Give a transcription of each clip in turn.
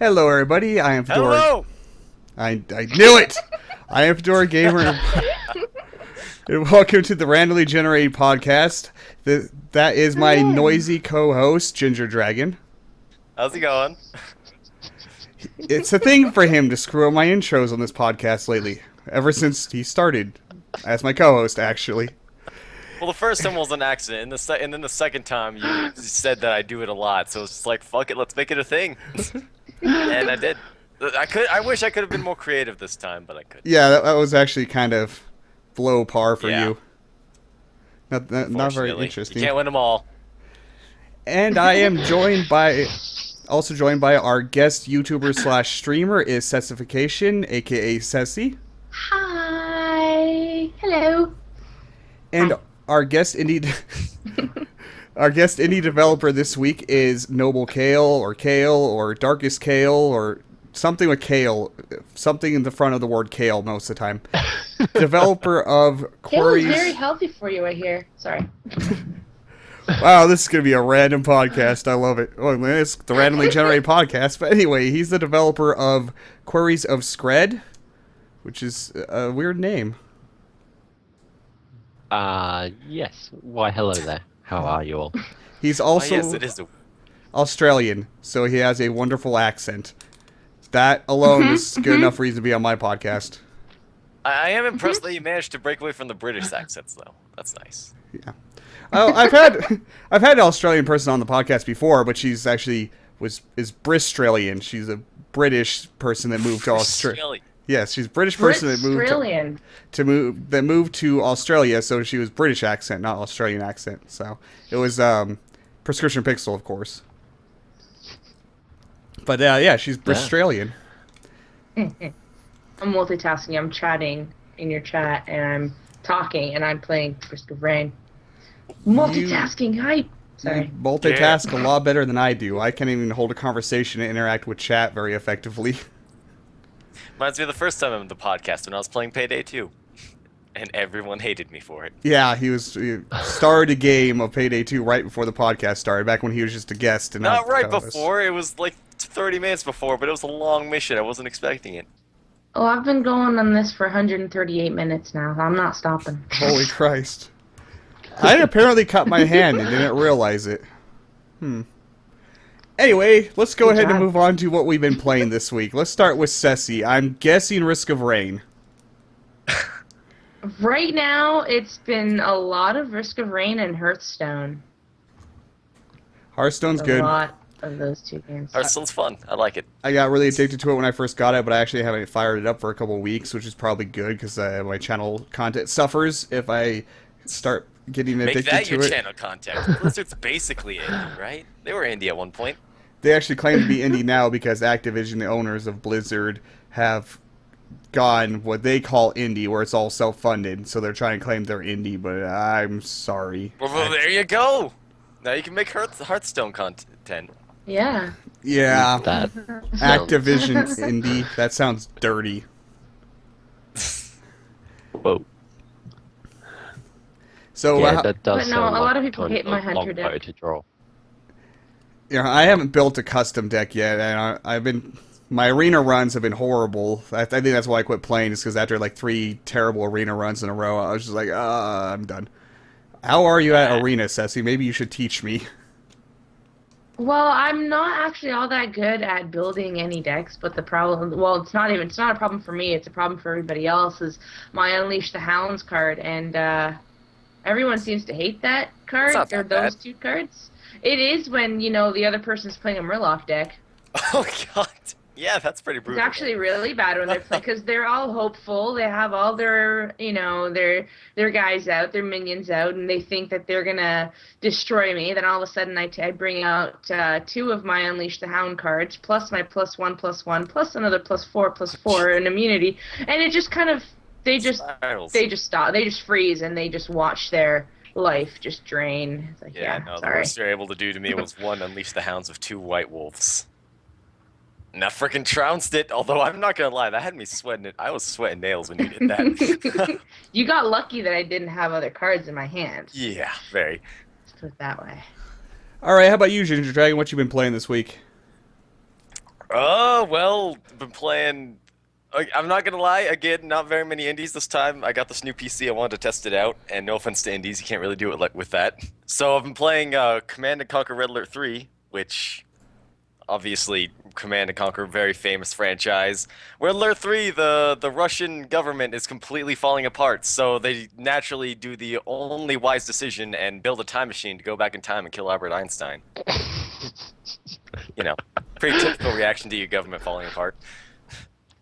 Hello, everybody. I am Fedora. Hello! I knew it. I am Fedora Gamer, and welcome to the randomly generated podcast. That is my noisy co-host, Gingerdragon. How's it going? It's a thing for him to screw up my intros on this podcast lately. Ever since he started as my co-host, actually. Well, the first time was an accident, and then the second time you said that I do it a lot, so it's just like, fuck it, let's make it a thing. And I did. I wish I could have been more creative this time, but I couldn't. Yeah, that was actually kind of below par for Yeah. you. Not very Unfortunately. interesting. You can't win them all. And I am also joined by our guest YouTuber slash streamer is Cessification, aka Cessy. Hi. Hello. And Hi. our guest indie developer this week is Noble Kale or Darkest Kale or something with kale, something in the front of the word kale most of the time. Developer of Kale is Quarries. very healthy for you, I hear. Sorry. Wow, this is going to be a random podcast. I love it. Oh, man, it's the randomly generated podcast. But anyway, he's the developer of Quarries of Scred, which is a weird name. Yes. Why, hello there. How are you all? He's also Yes, it is. Australian, so he has a wonderful accent. That alone is good enough reason to be on my podcast. I am impressed that you managed to break away from the British accents, though. That's nice. Yeah. I've had an Australian person on the podcast before, but she's actually is Bristralian. She's a British person that moved to Australia. Really? Yes, she's a British person that moved to Australia, so she was British accent, not Australian accent. So it was Prescription Pixel, of course. But yeah, she's Bristralian. I'm multitasking. I'm chatting in your chat, and I'm talking, and I'm playing Risk of Rain. Multitasking. Hi. Sorry. You multitask a lot better than I do. I can't even hold a conversation and interact with chat very effectively. Reminds me of the first time on the podcast when I was playing Payday 2. And everyone hated me for it. Yeah, he started a game of Payday 2 right before the podcast started, back when he was just a guest. And Not right before, it was like 30 minutes before, but it was a long mission. I wasn't expecting it. Oh, I've been going on this for 138 minutes now. I'm not stopping. Holy Christ. I apparently cut my hand and didn't realize it. Anyway, let's go ahead and move on to what we've been playing this week. Let's start with Cessy. I'm guessing Risk of Rain. Right now, it's been a lot of Risk of Rain and Hearthstone. Hearthstone's good. A lot of those two games. Hearthstone's fun. I like it. I got really addicted to it when I first got it, but I actually haven't fired it up for a couple of weeks, which is probably good because my channel content suffers if I start getting addicted to it. Make that your channel content. Blizzard's basically indie, right? They were indie at one point. They actually claim to be indie now because Activision, the owners of Blizzard, have gone what they call indie, where it's all self-funded. So they're trying to claim they're indie, but I'm sorry. Well, there you go. Now you can make Hearthstone content. Yeah. Yeah. That Activision indie. That sounds dirty. Whoa. So Yeah, that does But no, sound a lot like of people kind hate my a hunter long deck. bow to draw. I haven't built a custom deck yet, and my arena runs have been horrible. I think that's why I quit playing, is because after like 3 terrible arena runs in a row, I was just like, I'm done. How are you at arena, Cessy? Maybe you should teach me. Well, I'm not actually all that good at building any decks, but the problem, well, it's not a problem for me, it's a problem for everybody else, is my Unleash the Hounds card, and everyone seems to hate that card, It's not or that those bad. 2 cards. It is when, the other person's playing a Murloc deck. Oh god. Yeah, that's pretty It's brutal. actually really bad when they're playing, because they're all hopeful. They have all their, their guys out, their minions out, and they think that they're gonna destroy me. Then all of a sudden, I bring out 2 of my Unleash the Hound cards, plus my +1/+1, plus another +4/+4 and immunity, and it just kind of Spirals. they just stop, they just freeze, and they just watch their life just drain. It's like, Yeah, no, the sorry. worst you're able to do to me was 1 Unleash the Hounds of 2 White Wolves. And I freaking trounced it, although I'm not gonna lie, that had me sweating it. I was sweating nails when you did that. You got lucky that I didn't have other cards in my hand. Yeah, very. Let's put it that way. All right, how about you, Gingerdragon? What you been playing this week? Oh, well, been playing. I'm not gonna lie, again, not very many indies this time. I got this new PC, I wanted to test it out, and no offense to indies, you can't really do it like with that. So I've been playing Command and Conquer Red Alert 3, which obviously Command and Conquer, very famous franchise. Red Alert 3, the Russian government is completely falling apart, so they naturally do the only wise decision and build a time machine to go back in time and kill Albert Einstein. You know, pretty typical reaction to your government falling apart.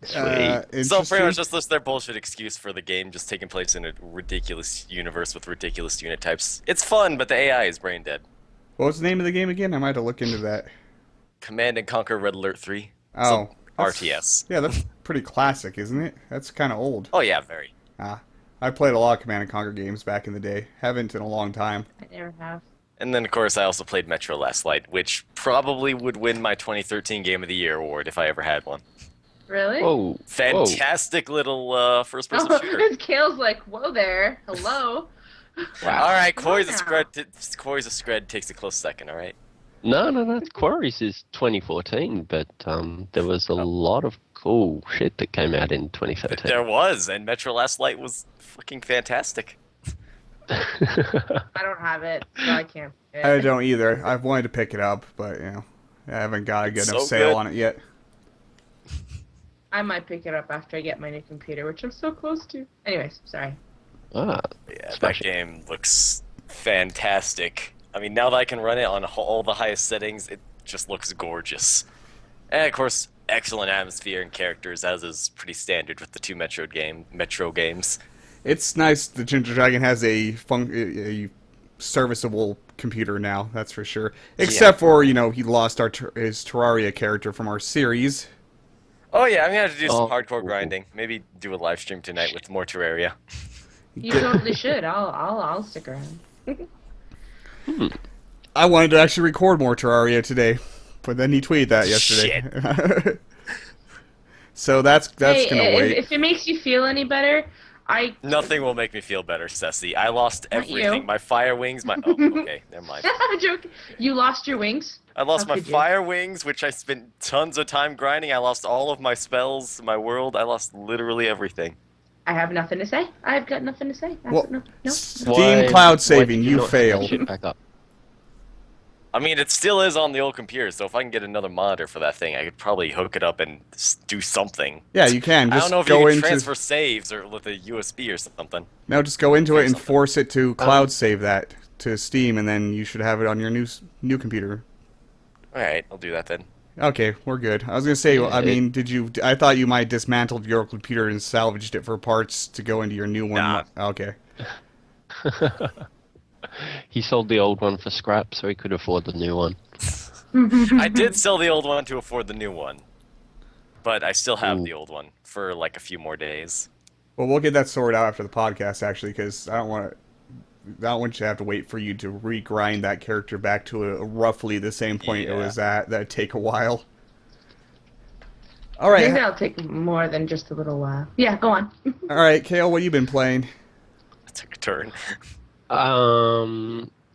Sweet. So pretty Interesting. much just their bullshit excuse for the game just taking place in a ridiculous universe with ridiculous unit types. It's fun, but the AI is brain dead. What was the name of the game again? I might have to look into that. Command and Conquer Red Alert 3. Oh, that's- RTS. Yeah, that's pretty classic, isn't it? That's kind of old. Oh yeah, very. I played a lot of Command and Conquer games back in the day. Haven't in a long time. I never have. And then of course I also played Metro Last Light, which probably would win my 2013 Game of the Year award if I ever had one. Really? Whoa. Fantastic little first-person Oh, shooter. his Kale's like, whoa there, hello. All right, Quarries of Wow. Scred takes a close second. All right. No. Quarries is 2014, but there was a lot of cool shit that came out in 2013. There was, and Metro Last Light was fucking fantastic. I don't have it, so I can't. I don't either. I've wanted to pick it up, but I haven't got a good It's enough so sale good. on it yet. I might pick it up after I get my new computer, which I'm so close to. Anyways, sorry. Ah, Yeah, that Smashing. game looks fantastic. I mean, now that I can run it on all the highest settings, it just looks gorgeous. And of course, excellent atmosphere and characters, as is pretty standard with the two Metro games. It's nice the Gingerdragon has a serviceable computer now, that's for sure. Except for, he lost his Terraria character from our series. Oh yeah, I'm gonna have to do some Oh, hardcore cool. grinding. Maybe do a live stream tonight with more Terraria. You totally should. I'll stick around. I wanted to actually record more Terraria today, but then he tweeted that yesterday. So that's Hey, gonna wait. if it makes you feel any better, Nothing will make me feel better, Cessy. I lost Not you. everything. My fire wings, my... Oh, okay, never mind. Joke. You lost your wings? I lost How my could you? fire wings, which I spent tons of time grinding. I lost all of my spells, my world. I lost literally everything. I have nothing to say. I've got nothing to say. Well, No. Steam cloud saving, did you not fail. pick that shit back up? I mean, it still is on the old computer, so if I can get another monitor for that thing, I could probably hook it up and do something. Yeah, you can. I Just don't know if go you can into transfer saves or with a USB or something. no, just go into it and something. force it to cloud save that to Steam, and then you should have it on your new computer. Alright, I'll do that then. Okay, we're good. I was gonna say, Yeah, I mean, I thought you might dismantled your computer and salvaged it for parts to go into your new one. Nah. Okay. He sold the old one for scrap so he could afford the new one. I did sell the old one to afford the new one. But I still have Ooh. the old one for like a few more days. Well, we'll get that sorted out after the podcast, actually, because I don't want you to have to wait for you to regrind that character back to a roughly the same point it Yeah. was at. That'd take a while. All I right, think that'll take more than just a little while. Yeah, go on. all right, Kale, what you been playing? I took a turn.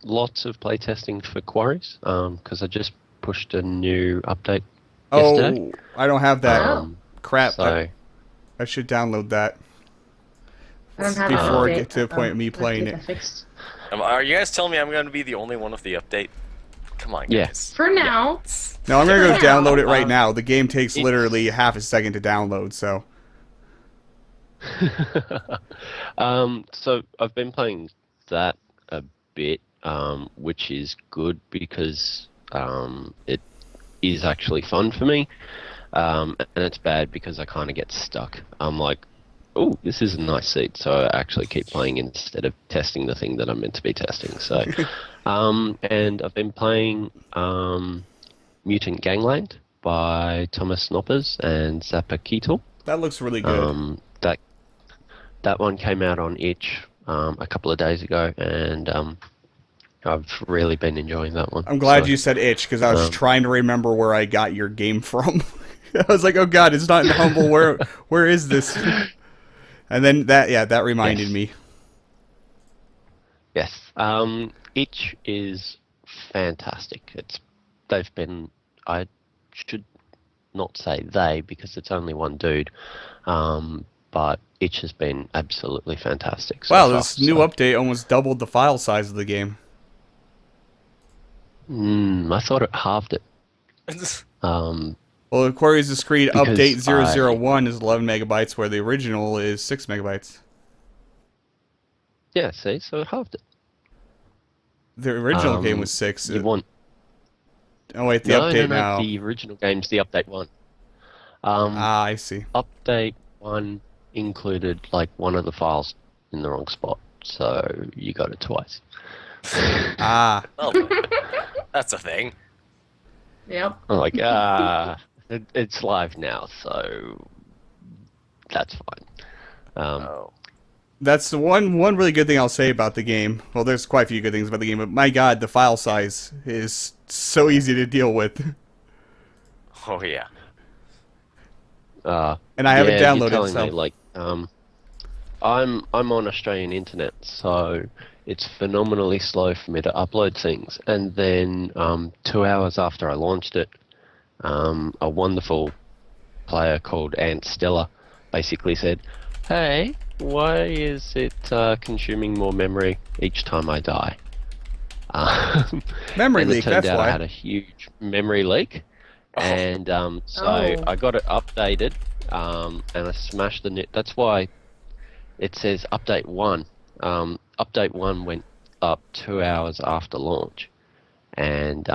Lots of playtesting for Quarries, because I just pushed a new update yesterday. Oh, I don't have that. Oh. Crap. So, I should download that I don't have before I an get to the update. point of me Let's playing get it. that fixed. Are you guys telling me I'm going to be the only one with the update? Come on, Yeah. guys. For now. No, I'm gonna go Yeah. download it right now. The game takes It's- literally half a second to download, so so I've been playing that a bit, which is good because it is actually fun for me, and it's bad because I kind of get stuck. I'm like, oh, this is a nice seat, so I actually keep playing instead of testing the thing that I'm meant to be testing. So, and I've been playing Mutant Gangland by Thomas Knoppers and Zappa Keetle. that looks really good. That one came out on itch a couple of days ago, and I've really been enjoying that one. I'm glad So, you said itch because I was um, trying to remember where I got your game from. I was like, oh god, it's not in Humble. Where is this? And then that reminded Yes. me. Yes, itch is fantastic. I should not say they because it's only one dude, but Itch has been absolutely fantastic. So Wow, far, this new so. update almost doubled the file size of the game. I thought it halved it. Um, Well, the Quarries of Scred because update 001 is 11 megabytes, where the original is 6 megabytes. yeah, see, so it halved it. The original game was 6. You want Oh wait, the no, update no, now. the original game's the update 1. I see. Update 1 included like one of the files in the wrong spot, so you got it twice. Ah, Oh, that's a thing. Yep. I'm like, it's live now, so that's fine. Oh. that's the one really good thing I'll say about the game. Well, there's quite a few good things about the game, but my god, the file size is so easy to deal with. Oh yeah. And I haven't yeah, downloaded you're telling it, so me, like, I'm on Australian internet, so it's phenomenally slow for me to upload things. And then 2 hours after I launched it, a wonderful player called Ant Stella basically said, "Hey, why is it consuming more memory each time I die?" memory and leak. it turned That's out I why. had a huge memory leak. And so Oh. I got it updated, and I smashed the net. That's why it says update 1. Update 1 went up 2 hours after launch, and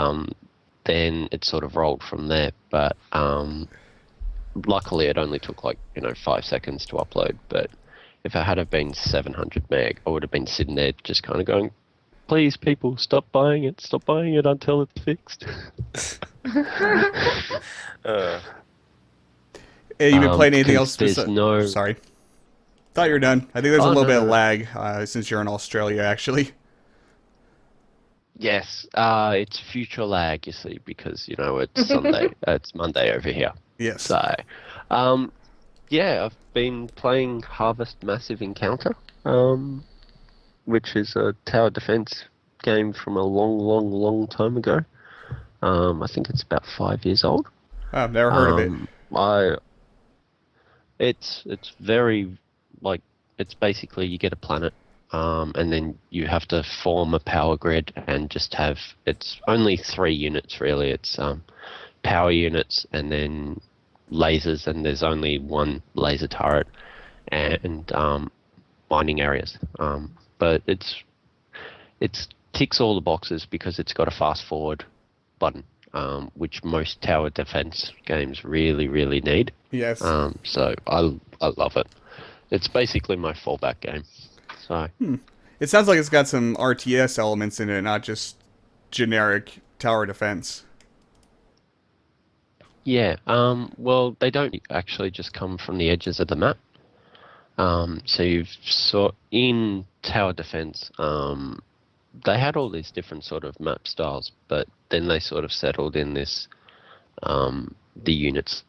then it sort of rolled from there. But luckily, it only took 5 seconds to upload. But if it had have been 700 meg, I would have been sitting there just kind of going, "Please, people, stop buying it until it's fixed." Hey, you been playing anything 'Cause else? there's no. Sorry. Thought you were done. I think there's a Oh, little no, bit no, of no. lag since you're in Australia, actually. Yes, it's future lag, you see, because it's Sunday, it's Monday over here. Yes. So, yeah, I've been playing Harvest Massive Encounter, which is a tower defense game from a long, long, long time ago. I think it's about 5 years old. I've never heard of it. It's very it's basically you get a planet, and then you have to form a power grid and just have it's only 3 units really. It's power units and then lasers, and there's only one laser turret and mining areas. But it ticks all the boxes because it's got a fast forward button, which most tower defense games really, really need. Yes. So I love it. It's basically my fallback game. So It sounds like it's got some RTS elements in it, not just generic tower defense. yeah, well they don't actually just come from the edges of the map. So in tower defense, they had all these different sort of map styles, but then they sort of settled in this. The units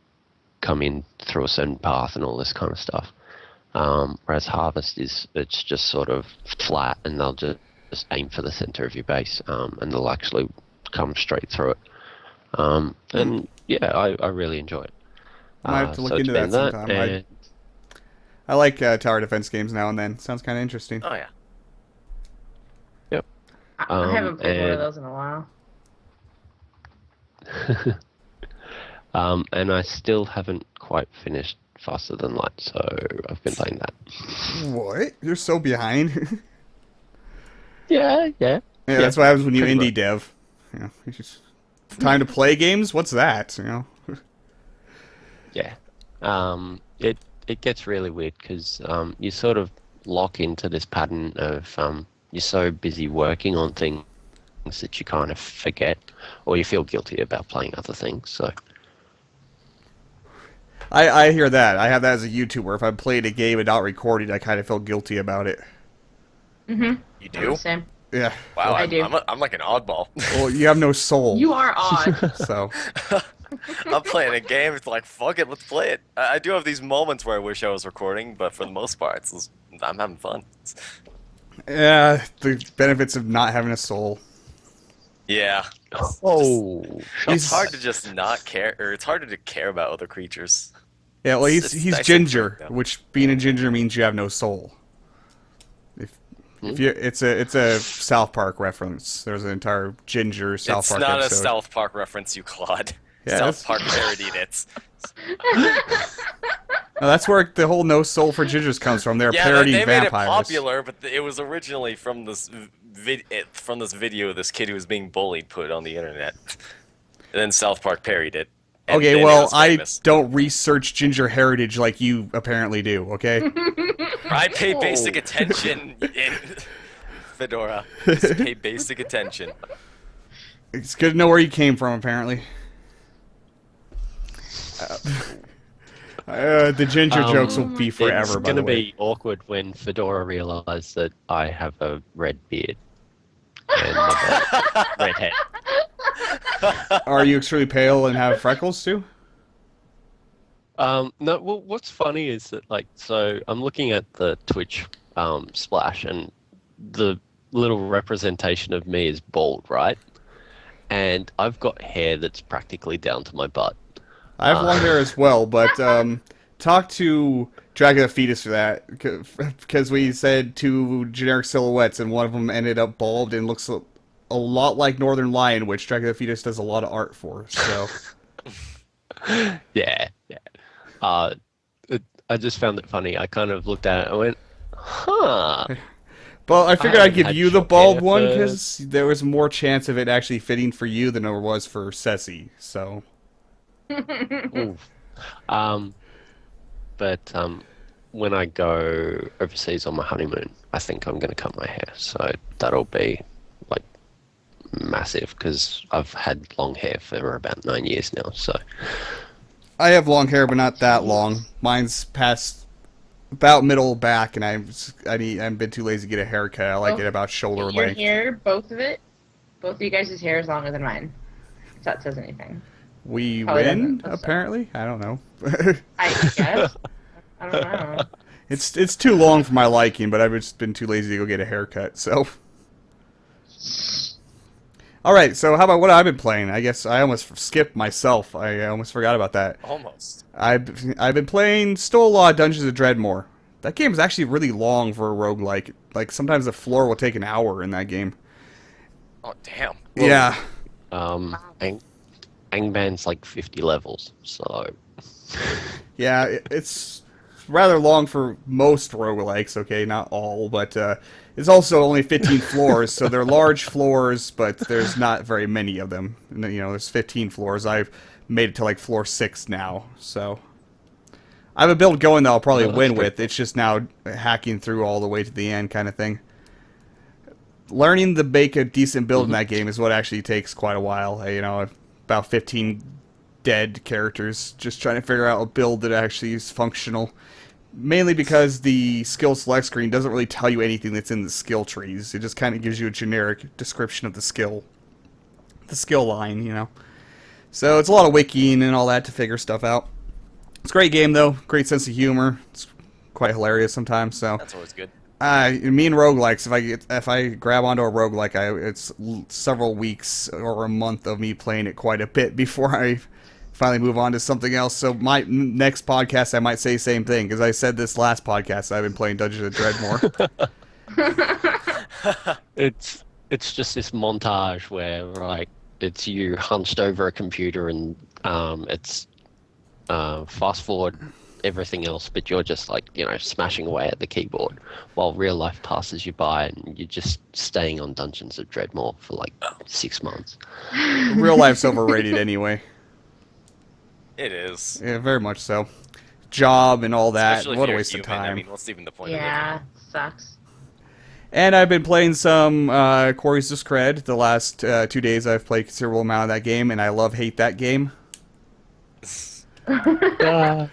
come in through a certain path and all this kind of stuff. Whereas Harvest it's just sort of flat, and they'll just aim for the center of your base, and they'll actually come straight through it. And yeah, I really enjoy it. I might have to look so it's into been that sometime. and I like tower defense games now and then. Sounds kind of interesting. Oh yeah. I haven't played one of and- those in a while. and I still haven't quite finished Faster Than Light, so I've been playing that. What? You're so behind. Yeah. Yeah, that's what happens when you pretty indie much. dev. It's just time to play games. What's that? Yeah. It gets really weird because you sort of lock into this pattern of you're so busy working on things that you kind of forget, or you feel guilty about playing other things. So I hear that. I have that as a YouTuber. If I played a game without recording, I kind of feel guilty about it. Mm-hmm. You I'm do? the same. Yeah. Wow, I do. I'm like an oddball. Well, you have no soul. You are odd. So I'm playing a game. It's like, fuck it, let's play it. I do have these moments where I wish I was recording, but for the most part, I'm having fun. yeah, the benefits of not having a soul. Yeah. Oh, It's hard to just not care, or it's harder to care about other creatures. Yeah, well, It's he's nice and ginger, frank, though. which being a ginger means you have no soul. If you, it's a South Park reference. There's an entire Ginger South It's Park not episode. a South Park reference, you clod. Yeah, South Park parodied it. No, that's where the whole no soul for gingers comes from. They're Yeah, parodying they made it vampires. popular, but it was originally from this video this kid who was being bullied put on the internet. And then South Park parodied it. And Okay, then it well, was I famous. don't research ginger heritage like you apparently do, okay? I pay basic attention in Fedora. Just pay basic attention. It's good to know where you came from, apparently. The ginger jokes will be forever, It's by going the to way. be awkward when Fedora realizes that I have a red beard and a red hair. Are you extremely pale and have freckles, too? No, well, what's funny is that, like, so I'm looking at the Twitch splash, and the little representation of me is bald, right? And I've got hair that's practically down to my butt. I have long hair as well, but talk to Dragon Fetus for that, because we said two generic silhouettes, and one of them ended up bald and looks a lot like Northern Lion, which Dragon Fetus does a lot of art for. So Yeah. I just found it funny. I kind of looked at it and went, huh. But I figured I I'd give had you the short bald hair one, because there was more chance of it actually fitting for you than there was for Cessy, so... Ooh. But when I go overseas on my honeymoon, I think I'm going to cut my hair. So that'll be like massive because I've had long hair for about 9 years now. So I have long hair, but not that long. Mine's past about middle back, and I'm been too lazy to get a haircut. I like it about shoulder Your length. hair, both of it, both of you guys' hair is longer than mine. If that says anything. We Probably win, doesn't, that's apparently. I don't know. I guess. I don't know. It's too long for my liking, but I've just been too lazy to go get a haircut. So, all right. So, how about what I've been playing? I guess I almost skipped myself. I almost forgot about that. Almost. I've been playing still a lot of Dungeons of Dreadmore. That game is actually really long for a roguelike. Like sometimes the floor will take an hour in that game. Oh, damn. Yeah. Angban's like 50 levels, so... Yeah, it's rather long for most roguelikes, okay, not all, but it's also only 15 floors, so they're large floors, but there's not very many of them. And, there's 15 floors. I've made it to like floor 6 now, so... I have a build going that I'll probably win with. It's just now hacking through all the way to the end kind of thing. Learning to make a decent build in that game is what actually takes quite a while. About 15 dead characters, just trying to figure out a build that actually is functional. Mainly because the skill select screen doesn't really tell you anything that's in the skill trees. It just kind of gives you a generic description of the skill line, So it's a lot of wikiing and all that to figure stuff out. It's a great game, though. Great sense of humor. It's quite hilarious sometimes. So That's always good. me and roguelikes, if I grab onto a roguelike, it's several weeks or a month of me playing it quite a bit before I finally move on to something else. So my next podcast, I might say the same thing, because I said this last podcast I've been playing Dungeons of Dreadmore. It's just this montage where, like, it's you hunched over a computer and it's fast forward everything else, but you're just like, smashing away at the keyboard while real life passes you by and you're just staying on Dungeons of Dreadmore for like 6 months. Real life's overrated anyway. It is. Yeah, very much so. Job and all that. Especially if What a you're waste human. of time. I mean, what's even the point Yeah, sucks. And I've been playing some Quarries of Scred. The last 2 days I've played a considerable amount of that game, and I love-hate that game. I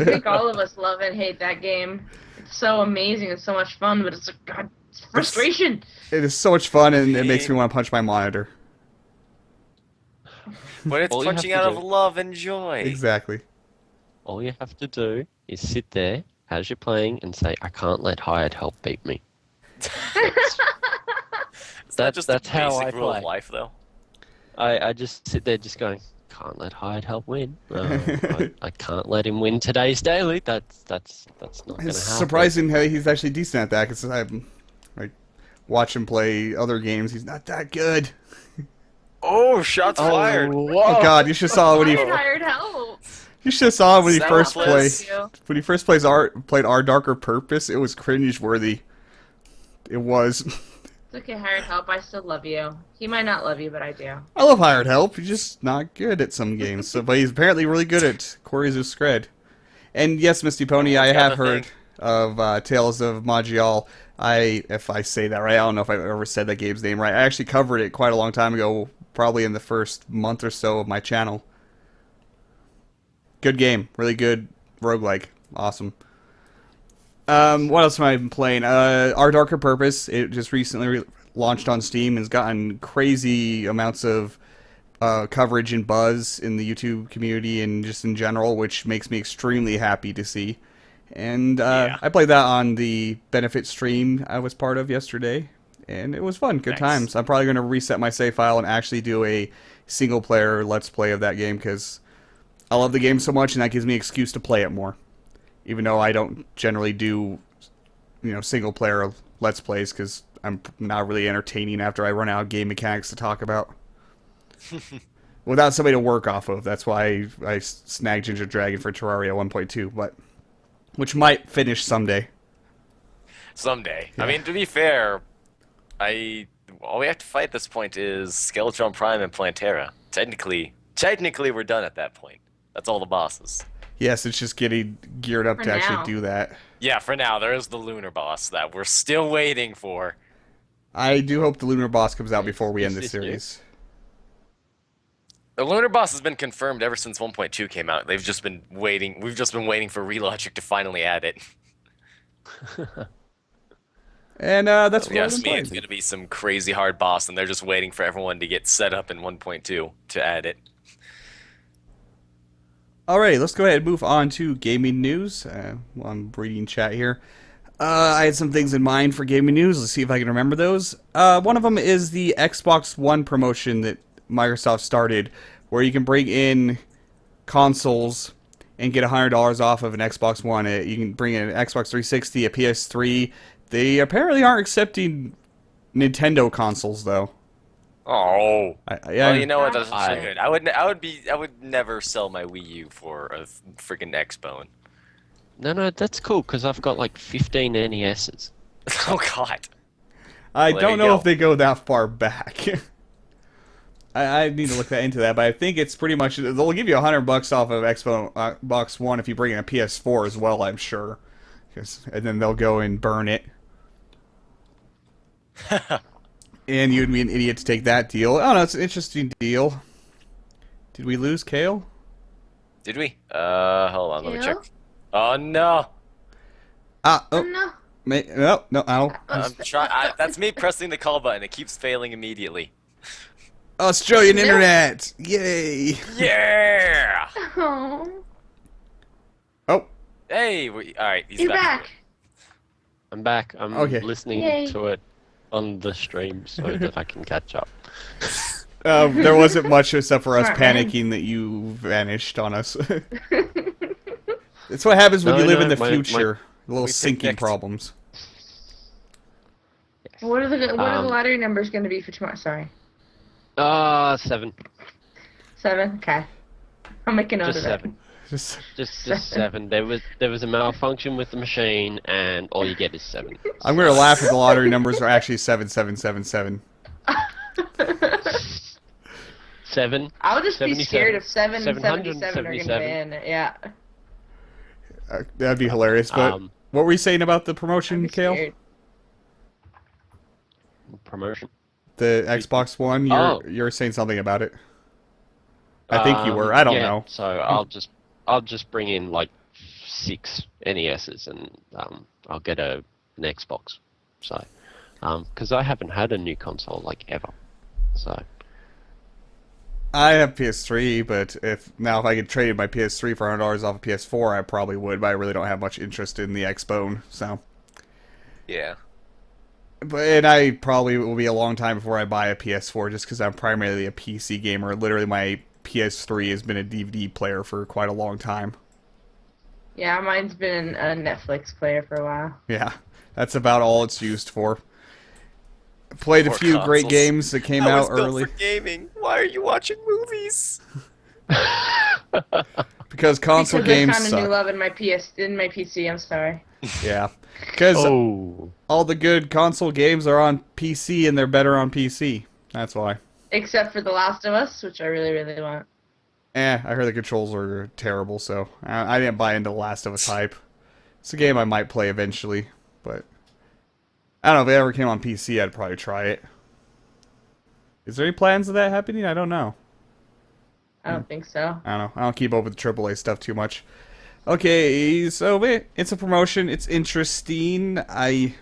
think all of us love and hate that game. It's so amazing. It's so much fun, but it's it's frustration. It is so much fun, and it makes me want to punch my monitor. But it's All you punching have to out of do- love and joy. Exactly. All you have to do is sit there as you're playing and say, I can't let hired help beat me. Is that just that's a how basic I rule play. of life, though? I just sit there just going, can't let Hired Help win. I can't let him win today's daily. That's not going to It's happen. surprising how he's actually decent at that, because I like, watch him play other games. He's not that good. Oh, shots fired. Oh God, you should saw when he Hired help. you should saw when he Sound first bless played played Our Darker Purpose. It was cringe worthy. It was. It's okay, hired help. I still love you. He might not love you, but I do. I love Hired Help. He's just not good at some games. So, but he's apparently really good at Quarries of Scred. And yes, Misty Pony, I Got have the heard thing. of Tales of Magial. If I say that right, I don't know if I've ever said that game's name right. I actually covered it quite a long time ago, probably in the first month or so of my channel. Good game, really good roguelike, awesome. What else have I been playing? Our Darker Purpose. It just recently launched on Steam and has gotten crazy amounts of coverage and buzz in the YouTube community and just in general, which makes me extremely happy to see. And Yeah. I played that on the benefit stream I was part of yesterday, and it was fun. Good Nice. times. I'm probably going to reset my save file and actually do a single-player Let's Play of that game, because I love the game so much, and that gives me an excuse to play it more. Even though I don't generally do, single-player Let's Plays, because I'm not really entertaining after I run out of game mechanics to talk about. Without somebody to work off of. That's why I snagged Gingerdragon for Terraria 1.2, but which might finish someday. Someday. Yeah. I mean, to be fair, all we have to fight at this point is Skeletron Prime and Plantera. Technically, we're done at that point. That's all the bosses. Yes, it's just getting geared up For to actually now. do that. Yeah, for now, there is the Lunar boss that we're still waiting for. I do hope the Lunar Boss comes out before we end this Is this new? series. The Lunar boss has been confirmed ever since 1.2 came out. They've just been waiting. We've just been waiting for Relogic to finally add it. And that's what Yeah, I've been me, it's playing. gonna be some crazy hard boss, and they're just waiting for everyone to get set up in 1.2 to add it. Alright, let's go ahead and move on to gaming news. While I'm reading chat here. I had some things in mind for gaming news. Let's see if I can remember those. One of them is the Xbox One promotion that Microsoft started, where you can bring in consoles and get $100 off of an Xbox One. You can bring in an Xbox 360, a PS3. They apparently aren't accepting Nintendo consoles, though. Oh. Yeah, Well, you know what? That's I- actually good. I would never sell my Wii U for a freaking Xbone. No, that's cool because I've got like 15 NESs. Oh God. I Well, there don't you know go. if they go that far back. I need to look into that, but I think it's pretty much they'll give you $100 off of Xbox One if you bring in a PS4 as well. I'm sure, and then they'll go and burn it. And you'd be an idiot to take that deal. Oh no, it's an interesting deal. Did we lose Kale? Did we? Hold on, let me Yeah. check. Oh no. Ah, Oh, oh, no. no, ow. I'm trying. That's me pressing the call button. It keeps failing immediately. Australian No. internet! Yay! Yeah. Oh, Oh, Hey. All right. He's you're back. back. I'm back. I'm Okay. listening Yay. to it on the stream so that I can catch up. there wasn't much except for us Smart man. panicking that you vanished on us. It's what happens when No, you live no, in the my- future. Little we syncing picked- problems. What are the Um, lottery numbers going to be for tomorrow? Sorry, 7. 7. Okay, I'll make a note Just of it. 7. Just, Just 7. There was a malfunction with the machine, and all you get is 7. I'm gonna laugh if the lottery numbers are actually 7777. 7. I'll just be 77. scared if 7 and 77 are going to 777. be in. Yeah. That'd be hilarious. But Um, what were you saying about the I'd promotion, be Kale? scared. Promotion. The Xbox One. Oh. You're saying something about it. I think you were. I don't yeah, know. So I'll just bring in like 6 NESs and I'll get an Xbox. So because I haven't had a new console like ever. So I have PS3, but if I could trade my PS3 for $100 off of PS4, I probably would. But I really don't have much interest in the Xbone. So Yeah. And I probably will be a long time before I buy a PS4 just because I'm primarily a PC gamer. Literally, my PS3 has been a DVD player for quite a long time. Yeah, mine's been a Netflix player for a while. Yeah, that's about all it's used for. Played a Poor few great consoles. games that came That out was built early. for gaming. Why are you watching movies? Because console Because games I found a new suck. love in my PC. I'm sorry. Yeah. Because Oh. all the good console games are on PC and they're better on PC. That's why. Except for The Last of Us, which I really, really want. I heard the controls were terrible, so I didn't buy into Last of Us hype. It's a game I might play eventually, but I don't know if it ever came on PC, I'd probably try it. Is there any plans of that happening? I don't know. I don't think so. I don't know. I don't keep up with the AAA stuff too much. Okay, so it's a promotion. It's interesting. I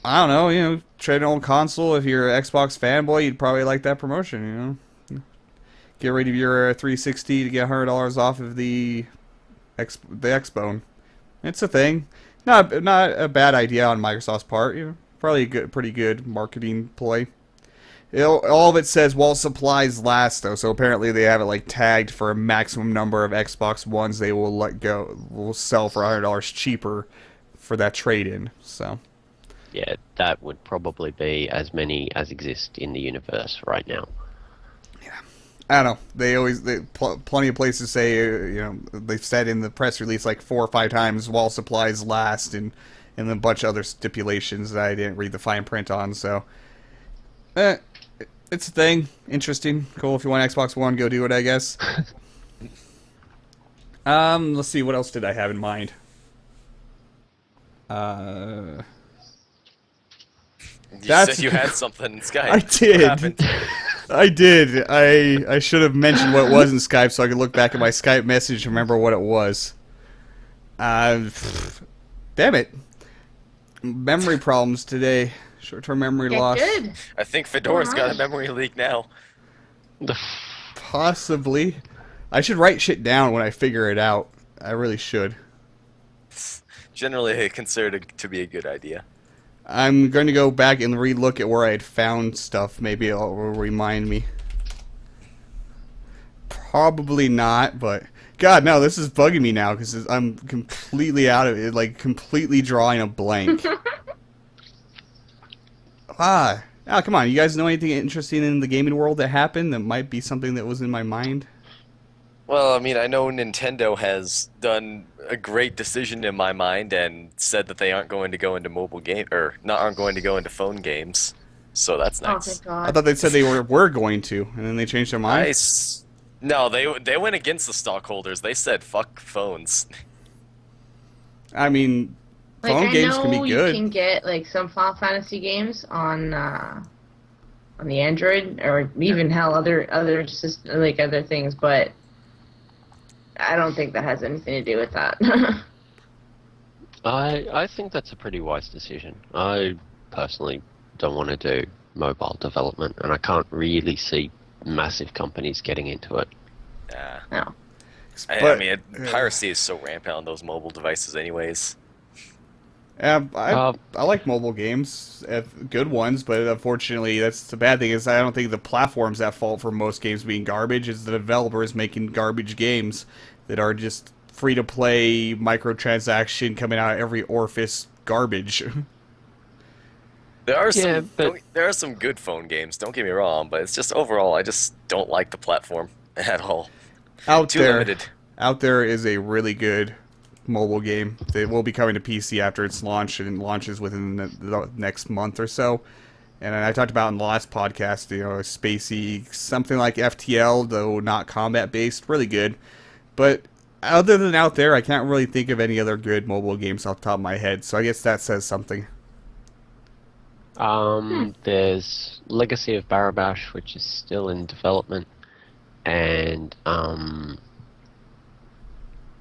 don't know. Trade an old console. If you're an Xbox fanboy, you'd probably like that promotion. Get rid of your 360 to get $100 off of the Xbone. It's a thing. Not a bad idea on Microsoft's part. Probably a pretty good marketing play. All of it says while supplies last, though. So apparently they have it tagged for a maximum number of Xbox Ones they will sell for $100 cheaper for that trade-in. So Yeah, that would probably be as many as exist in the universe right now. I don't know. Plenty of places say they've said in the press release 4 or 5 times while supplies last, and a bunch of other stipulations that I didn't read the fine print on. So. It's a thing. Interesting. Cool. If you want Xbox One, go do it, I guess. Let's see. What else did I have in mind? You That's said you had something in Skype. I did. What happened? I did. I should have mentioned what it was in Skype so I could look back at my Skype message and remember what it was. Damn it. Memory problems today. Short-term memory Get loss. good. I think Fedora's got a memory leak now. Possibly. I should write shit down when I figure it out. I really should. Generally considered to be a good idea. I'm going to go back and re-look at where I had found stuff. Maybe it'll remind me. Probably not, but... God, no, this is bugging me now, because I'm completely out of it, completely drawing a blank. Oh, come on. You guys know anything interesting in the gaming world that happened that might be something that was in my mind? Well, I mean, I know Nintendo has done a great decision in my mind and said that they aren't going to go into mobile game aren't going to go into phone games. So that's Oh, nice. thank I God. thought they said they were going to, and then they changed their mind. No, they went against the stockholders. They said fuck phones. I mean, phone games can be good. You can get some Final Fantasy games on the Android, or even hell other other things, but I don't think that has anything to do with that. I think that's a pretty wise decision. I personally don't want to do mobile development, and I can't really see massive companies getting into it. Yeah. No. I mean, piracy is so rampant on those mobile devices anyways. I like mobile games, good ones, but unfortunately, that's the bad thing. Is I don't think the platform's at fault for most games being garbage. It's the developers making garbage games that are just free to play, microtransaction coming out of every orifice garbage. There are some good phone games. Don't get me wrong, but it's just overall, I just don't like the platform at all. Too limited. Out there is a really good mobile game that will be coming to PC after it's launched, and it launches within the next month or so. And I talked about in the last podcast, spacey, something like FTL, though not combat based, really good. But other than out there, I can't really think of any other good mobile games off the top of my head. So I guess that says something. There's Legacy of Barabash, which is still in development, and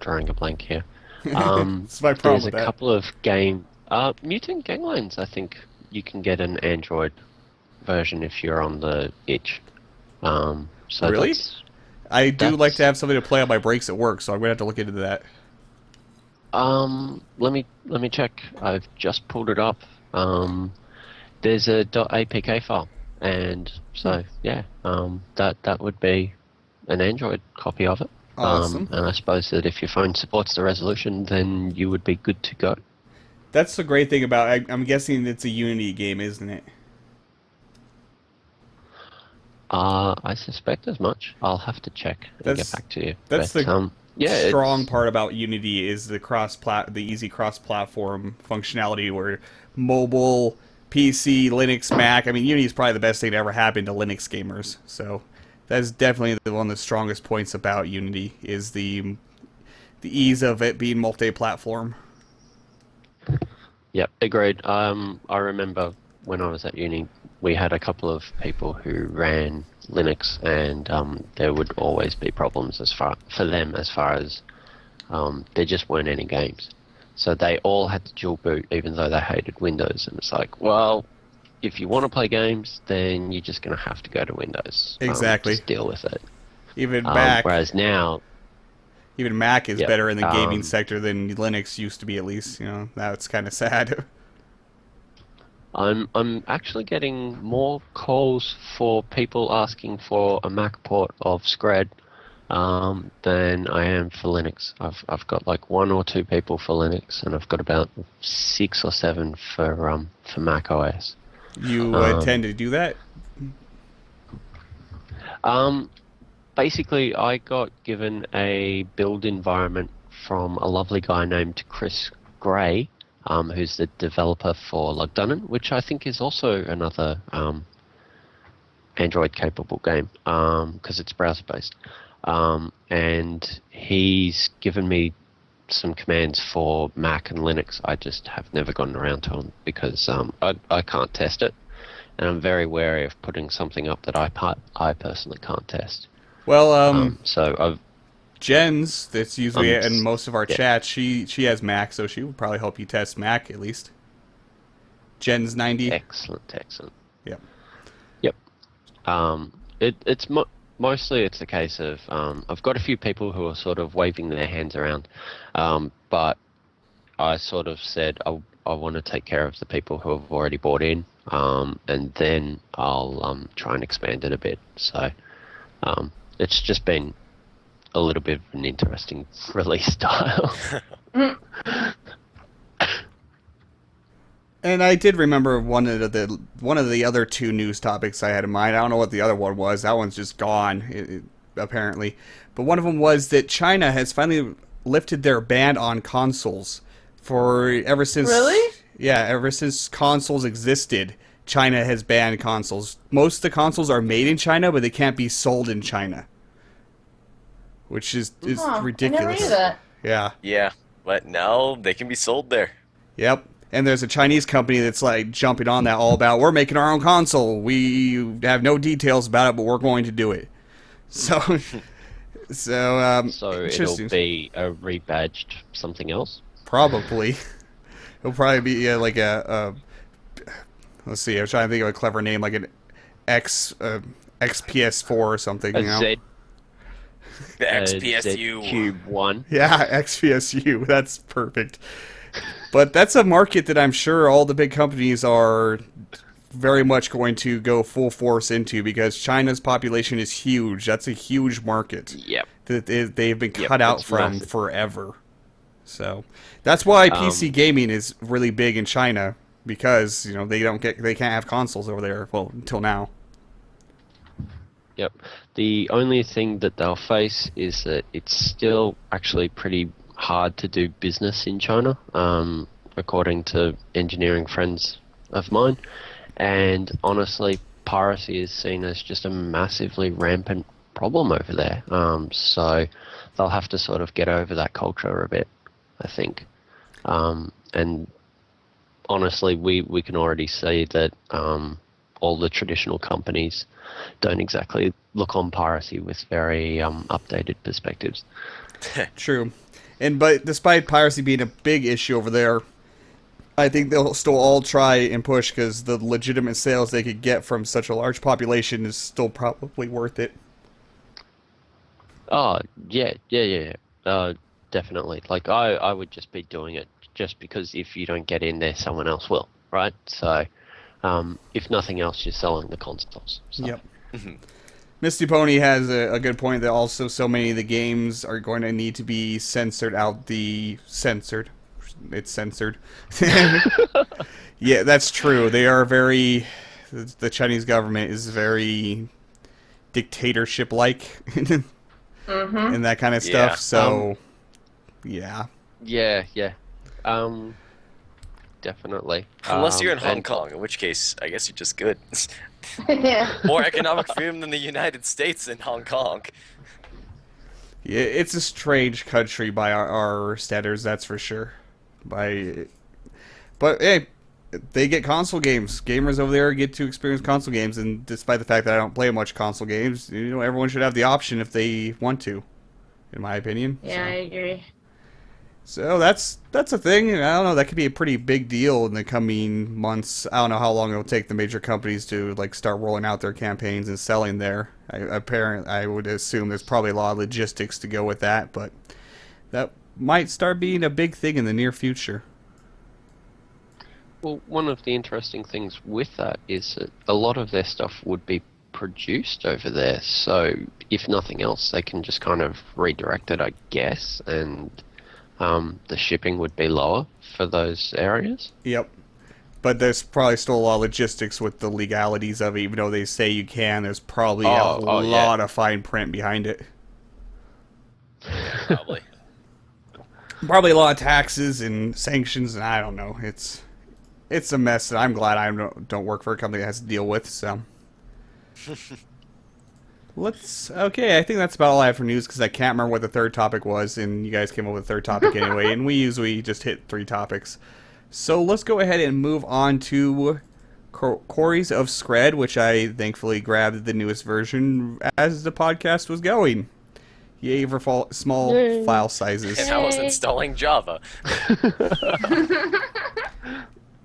drawing a blank here. That's my problem There's with a that. couple of Mutant Ganglines, I think you can get an Android version if you're on the itch. So Really? I do that's- like to have something to play on my breaks at work, so I'm gonna have to look into that. Let me check. I've just pulled it up. there's a .apk file, and so yeah, that would be an Android copy of it. Awesome. And I suppose that if your phone supports the resolution, then you would be good to go. That's the great thing about. I'm guessing it's a Unity game, isn't it? I suspect as much. I'll have to check and get That's back to you. that's But the yeah, strong part about Unity is the easy cross-platform functionality where mobile, PC, Linux, Mac. I mean, Unity is probably the best thing to ever happen to Linux gamers. So that's definitely one of the strongest points about Unity is the ease of it being multi-platform. Yep, agreed. I remember when I was at uni, we had a couple of people who ran Linux, and there would always be problems for them as far as there just weren't any games. So they all had to dual boot, even though they hated Windows. And it's like, well, if you want to play games, then you're just going to have to go to Windows. Exactly. Just deal with it. Even Mac. Whereas now, Even Mac is Yep, better in the gaming sector than Linux used to be, at least. You know, that's kind of sad. I'm actually getting more calls for people asking for a Mac port of Scred than I am for Linux. I've got like 1 or 2 people for Linux, and I've got about 6 or 7 for Mac OS. You tend to do that? Basically, I got given a build environment from a lovely guy named Chris Gray, who's the developer for Lugdunnen, which I think is also another Android-capable game, because it's browser-based. And he's given me some commands for Mac and Linux. I just have never gotten around to them because I can't test it, and I'm very wary of putting something up that I personally can't test. Well, So I've Jen's, that's usually in most of our yeah. chats, she has Mac, so she would probably help you test Mac at least. Jen's 90. excellent. Yep. Yep. Mostly it's a case of I've got a few people who are sort of waving their hands around, but I sort of said I want to take care of the people who have already bought in, and then I'll try and expand it a bit. So it's just been a little bit of an interesting release style. And I did remember one of the other 2 news topics I had in mind. I don't know what the other one was. That one's just gone, apparently. But one of them was that China has finally lifted their ban on consoles ever since. Really? Yeah, ever since consoles existed, China has banned consoles. Most of the consoles are made in China, but they can't be sold in China, which is ridiculous. I never knew that. Yeah. Yeah, but no, they can be sold there. Yep. And there's a Chinese company that's like jumping on that all about, we're making our own console. We have no details about it, but we're going to do it. So, so it'll be a rebadged something else? Probably. It'll probably be like let's see, I'm trying to think of a clever name, like an XPS4 or something. A you know? Z, The Z XPSU. Cube 1. Yeah, XPSU. That's perfect. But that's a market that I'm sure all the big companies are very much going to go full force into because China's population is huge. That's a huge market. Yep. That they've been cut out it's from massive. forever. So that's why PC gaming is really big in China because they can't have consoles over there. Well, until now. Yep. The only thing that they'll face is that it's still actually pretty hard to do business in China, according to engineering friends of mine. And honestly, piracy is seen as just a massively rampant problem over there. So they'll have to sort of get over that culture a bit, I think. And honestly, we can already see that all the traditional companies don't exactly look on piracy with very updated perspectives. True. But despite piracy being a big issue over there, I think they'll still all try and push because the legitimate sales they could get from such a large population is still probably worth it. Oh, yeah. Definitely. Like, I would just be doing it just because if you don't get in there, someone else will, right? So, if nothing else, you're selling the consoles. So. Yep. Misty Pony has a good point that also so many of the games are going to need to be censored out the censored. It's censored. Yeah, that's true. They are very. The Chinese government is very dictatorship-like Mm-hmm. and that kind of stuff. Yeah. So, yeah. Yeah. Definitely. Unless you're in Hong and- Kong, in which case I guess you're just good. Yeah. More economic freedom than the United States in Hong Kong. Yeah, it's a strange country by our standards, that's for sure. But hey, they get console games. Gamers over there get to experience console games, and despite the fact that I don't play much console games, everyone should have the option if they want to, in my opinion. Yeah, I agree. So that's a thing. I don't know. That could be a pretty big deal in the coming months. I don't know how long it'll take the major companies to start rolling out their campaigns and selling there. I would assume there's probably a lot of logistics to go with that, but that might start being a big thing in the near future. Well, one of the interesting things with that is that a lot of their stuff would be produced over there. So if nothing else, they can just kind of redirect it, I guess, and the shipping would be lower for those areas. Yep. But there's probably still a lot of logistics with the legalities of it. Even though they say you can, there's probably a lot of fine print behind it. Probably. Probably a lot of taxes and sanctions, and I don't know. It's a mess that I'm glad I don't work for a company that has to deal with. So okay, I think that's about all I have for news because I can't remember what the third topic was, and you guys came up with a third topic anyway, and we usually just hit 3 topics. So let's go ahead and move on to Quarries of Scred, which I thankfully grabbed the newest version as the podcast was going. Yay for small file sizes. And I was installing Java.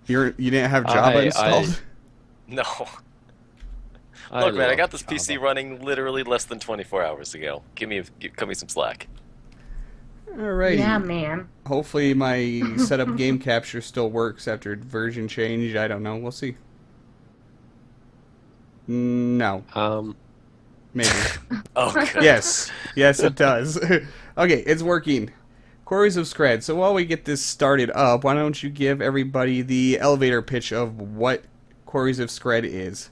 You didn't have Java installed? No. Look, man, I got this PC running literally less than 24 hours ago. Cut me some slack. Alrighty. Yeah, man. Hopefully my setup game capture still works after version change. I don't know. We'll see. No. Maybe. Oh, good. Yes, it does. Okay, it's working. Quarries of Scred. So while we get this started up, why don't you give everybody the elevator pitch of what Quarries of Scred is?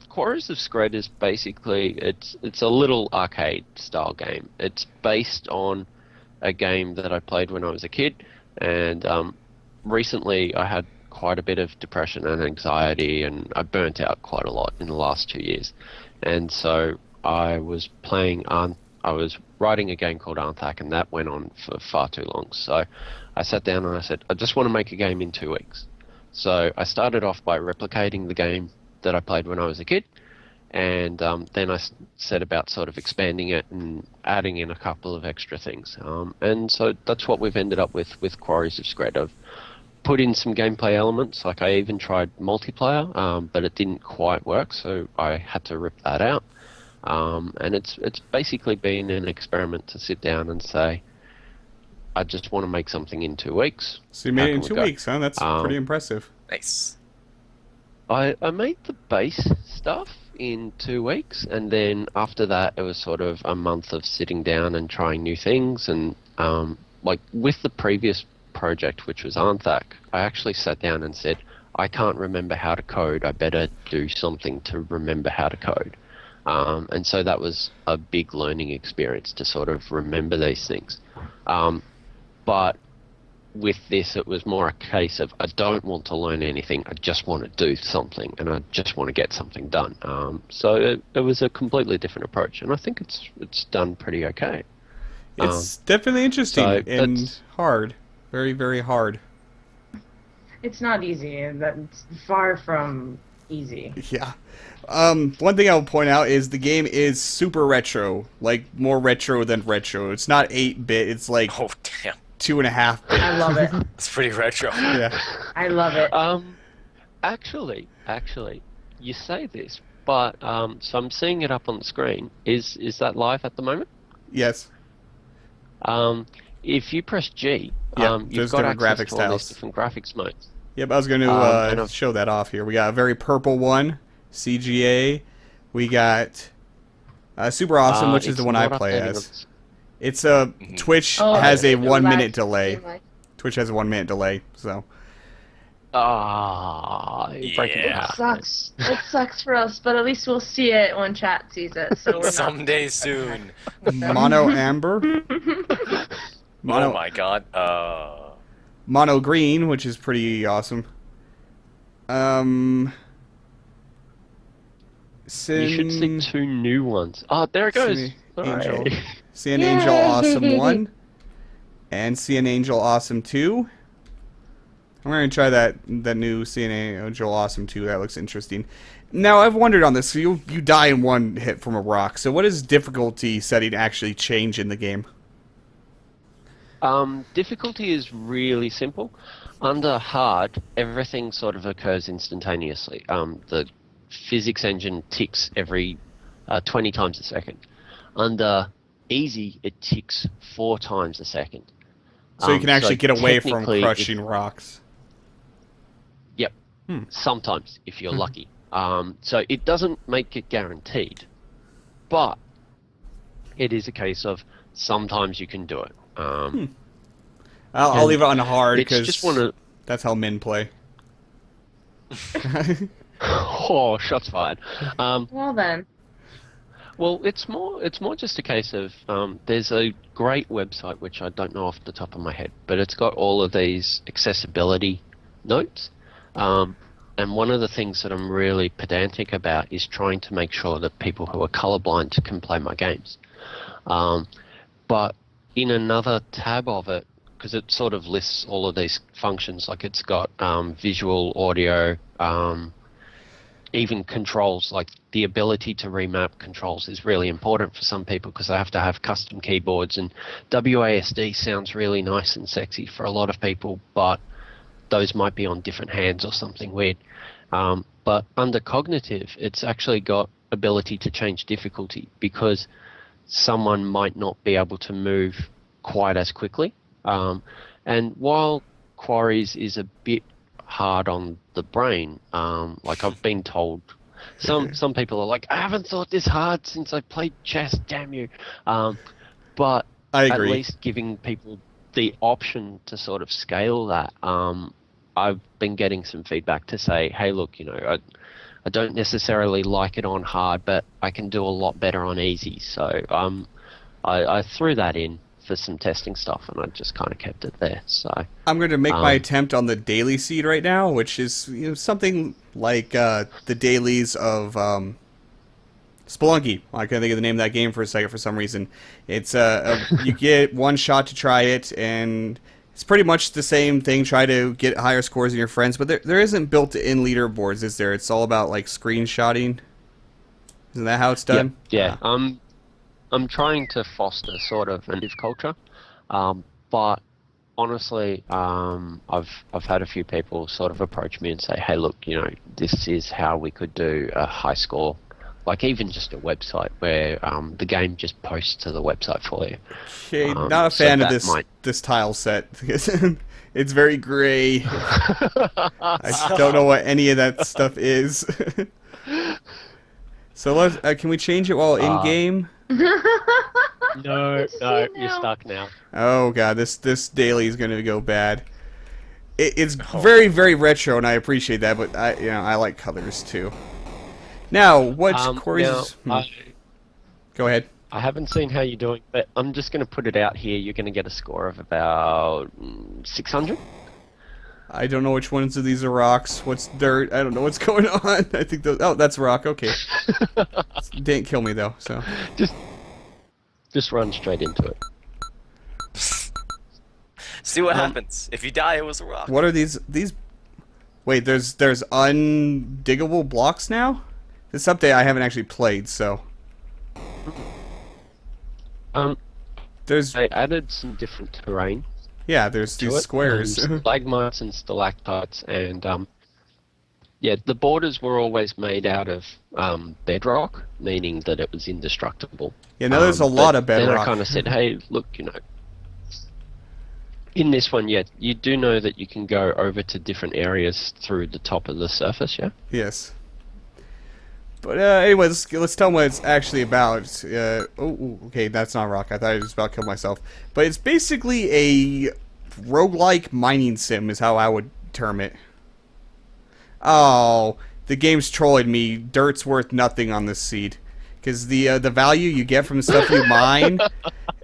Quarries of Scred is basically it's a little arcade style game. It's based on a game that I played when I was a kid, and recently I had quite a bit of depression and anxiety, and I burnt out quite a lot in the last 2 years, and so I was writing a game called Arnthak, and that went on for far too long. So I sat down and I said, I just want to make a game in 2 weeks. So I started off by replicating the game that I played when I was a kid, and then I set about sort of expanding it and adding in a couple of extra things. And so that's what we've ended up with Quarries of Scred. I've put in some gameplay elements, like I even tried multiplayer, but it didn't quite work, so I had to rip that out. And it's basically been an experiment to sit down and say, I just want to make something in 2 weeks. So you made it in 2 weeks, huh? That's pretty impressive. Nice. I made the base stuff in 2 weeks, and then after that it was sort of a month of sitting down and trying new things. And like with the previous project, which was Arnthak, I actually sat down and said, I can't remember how to code, I better do something to remember how to code. And so that was a big learning experience to sort of remember these things. But with this, it was more a case of I don't want to learn anything, I just want to do something, and I just want to get something done. So it was a completely different approach, and I think it's done pretty okay. It's definitely interesting and hard. Very, very hard. It's not easy. That's far from easy. Yeah. One thing I'll point out is the game is super retro. Like, more retro than retro. It's not 8-bit, it's like Oh, damn. 2.5-bit. I love it. It's pretty retro. Yeah. I love it. Actually, you say this, but so I'm seeing it up on the screen. Is that live at the moment? Yes. if you press G, Yeah, you've there's got different access graphics to all these styles. different graphics modes. Yep, I was going to And I've- show that off here. We got a very purple one, CGA. We got Super Awesome, which is the it's one I not play updating as. It's a Twitch Oh, has a it's 1 minute relaxed delay. game, like- Twitch has a 1 minute delay, so You're breaking my Yeah. heart. Sucks. It sucks for us, but at least we'll see it when chat sees it. So we're not. Someday soon. Mono Amber, Oh Mono my god. Mono Green, which is pretty awesome. Sin, You should see 2 new ones. Oh, there it goes. Sin Hooray. Angel, Sin Angel Awesome 1, and Sin Angel Awesome 2. I'm going to try that new Sin Angel Awesome 2. That looks interesting. Now, I've wondered on this. So you die in one hit from a rock. So what does difficulty setting actually change in the game? Difficulty is really simple. Under hard, everything sort of occurs instantaneously. The physics engine ticks every 20 times a second. Under easy, it ticks 4 times a second. So you can actually get away from technically crushing rocks. Yep. Sometimes, if you're lucky. So it doesn't make it guaranteed, but it is a case of sometimes you can do it. I'll leave it on hard It's because just one of that's how men play. oh, shots fired. Well then. Well, it's more just a case of there's a great website which I don't know off the top of my head, but it's got all of these accessibility notes. And one of the things that I'm really pedantic about is trying to make sure that people who are colorblind can play my games. But in another tab of it, because it sort of lists all of these functions, like it's got visual, audio, even controls, like the ability to remap controls is really important for some people because they have to have custom keyboards, and WASD sounds really nice and sexy for a lot of people, but those might be on different hands or something weird. But under cognitive, it's actually got ability to change difficulty because someone might not be able to move quite as quickly. And while Quarries is a bit hard on the brain, like I've been told, some people are like, I haven't thought this hard since I played chess, damn you. But I at agree. least giving people the option to sort of scale that. I've been getting some feedback to say, hey, look, I don't necessarily like it on hard, but I can do a lot better on easy. So I threw that in for some testing stuff, and I just kind of kept it there. So I'm going to make my attempt on the daily seed right now, which is something like the dailies of Spelunky. I can't think of the name of that game for a second for some reason. It's you get one shot to try it, and it's pretty much the same thing. Try to get higher scores than your friends, but there isn't built-in leaderboards, is there? It's all about like screenshotting. Isn't that how it's done? Yeah. I'm trying to foster sort of a live culture, but honestly, I've had a few people sort of approach me and say, hey, look, this is how we could do a high score, like even just a website where the game just posts to the website for you. Okay, not a so fan of that this tile set. It's very gray. I don't know what any of that stuff is. So can we change it while in game? No, you're stuck now. Oh god, this daily is going to go bad. It's very, very retro, and I appreciate that, but I like colors too. Now, what Quarries? Go ahead. I haven't seen how you're doing, but I'm just going to put it out here. You're going to get a score of about 600. I don't know which ones of these are rocks. What's dirt? I don't know what's going on. I think those. Oh, that's rock. Okay. Didn't kill me though. So. Just run straight into it. See what happens. If you die, it was a rock. What are these? Wait, there's undiggable blocks now. This update I haven't actually played, so. There's. They added some different terrain. Yeah, there's these squares. Stalagmites and stalactites, and yeah, the borders were always made out of bedrock, meaning that it was indestructible. Yeah, now there's a lot of bedrock. Then I kind of said, hey, look, In this one, yeah, you do know that you can go over to different areas through the top of the surface, yeah? Yes. But anyway, let's tell them what it's actually about. Okay, that's not rock. I thought I was about to kill myself. But it's basically a roguelike mining sim is how I would term it. Oh, the game's trolling me. Dirt's worth nothing on this seed. Because the value you get from the stuff you mine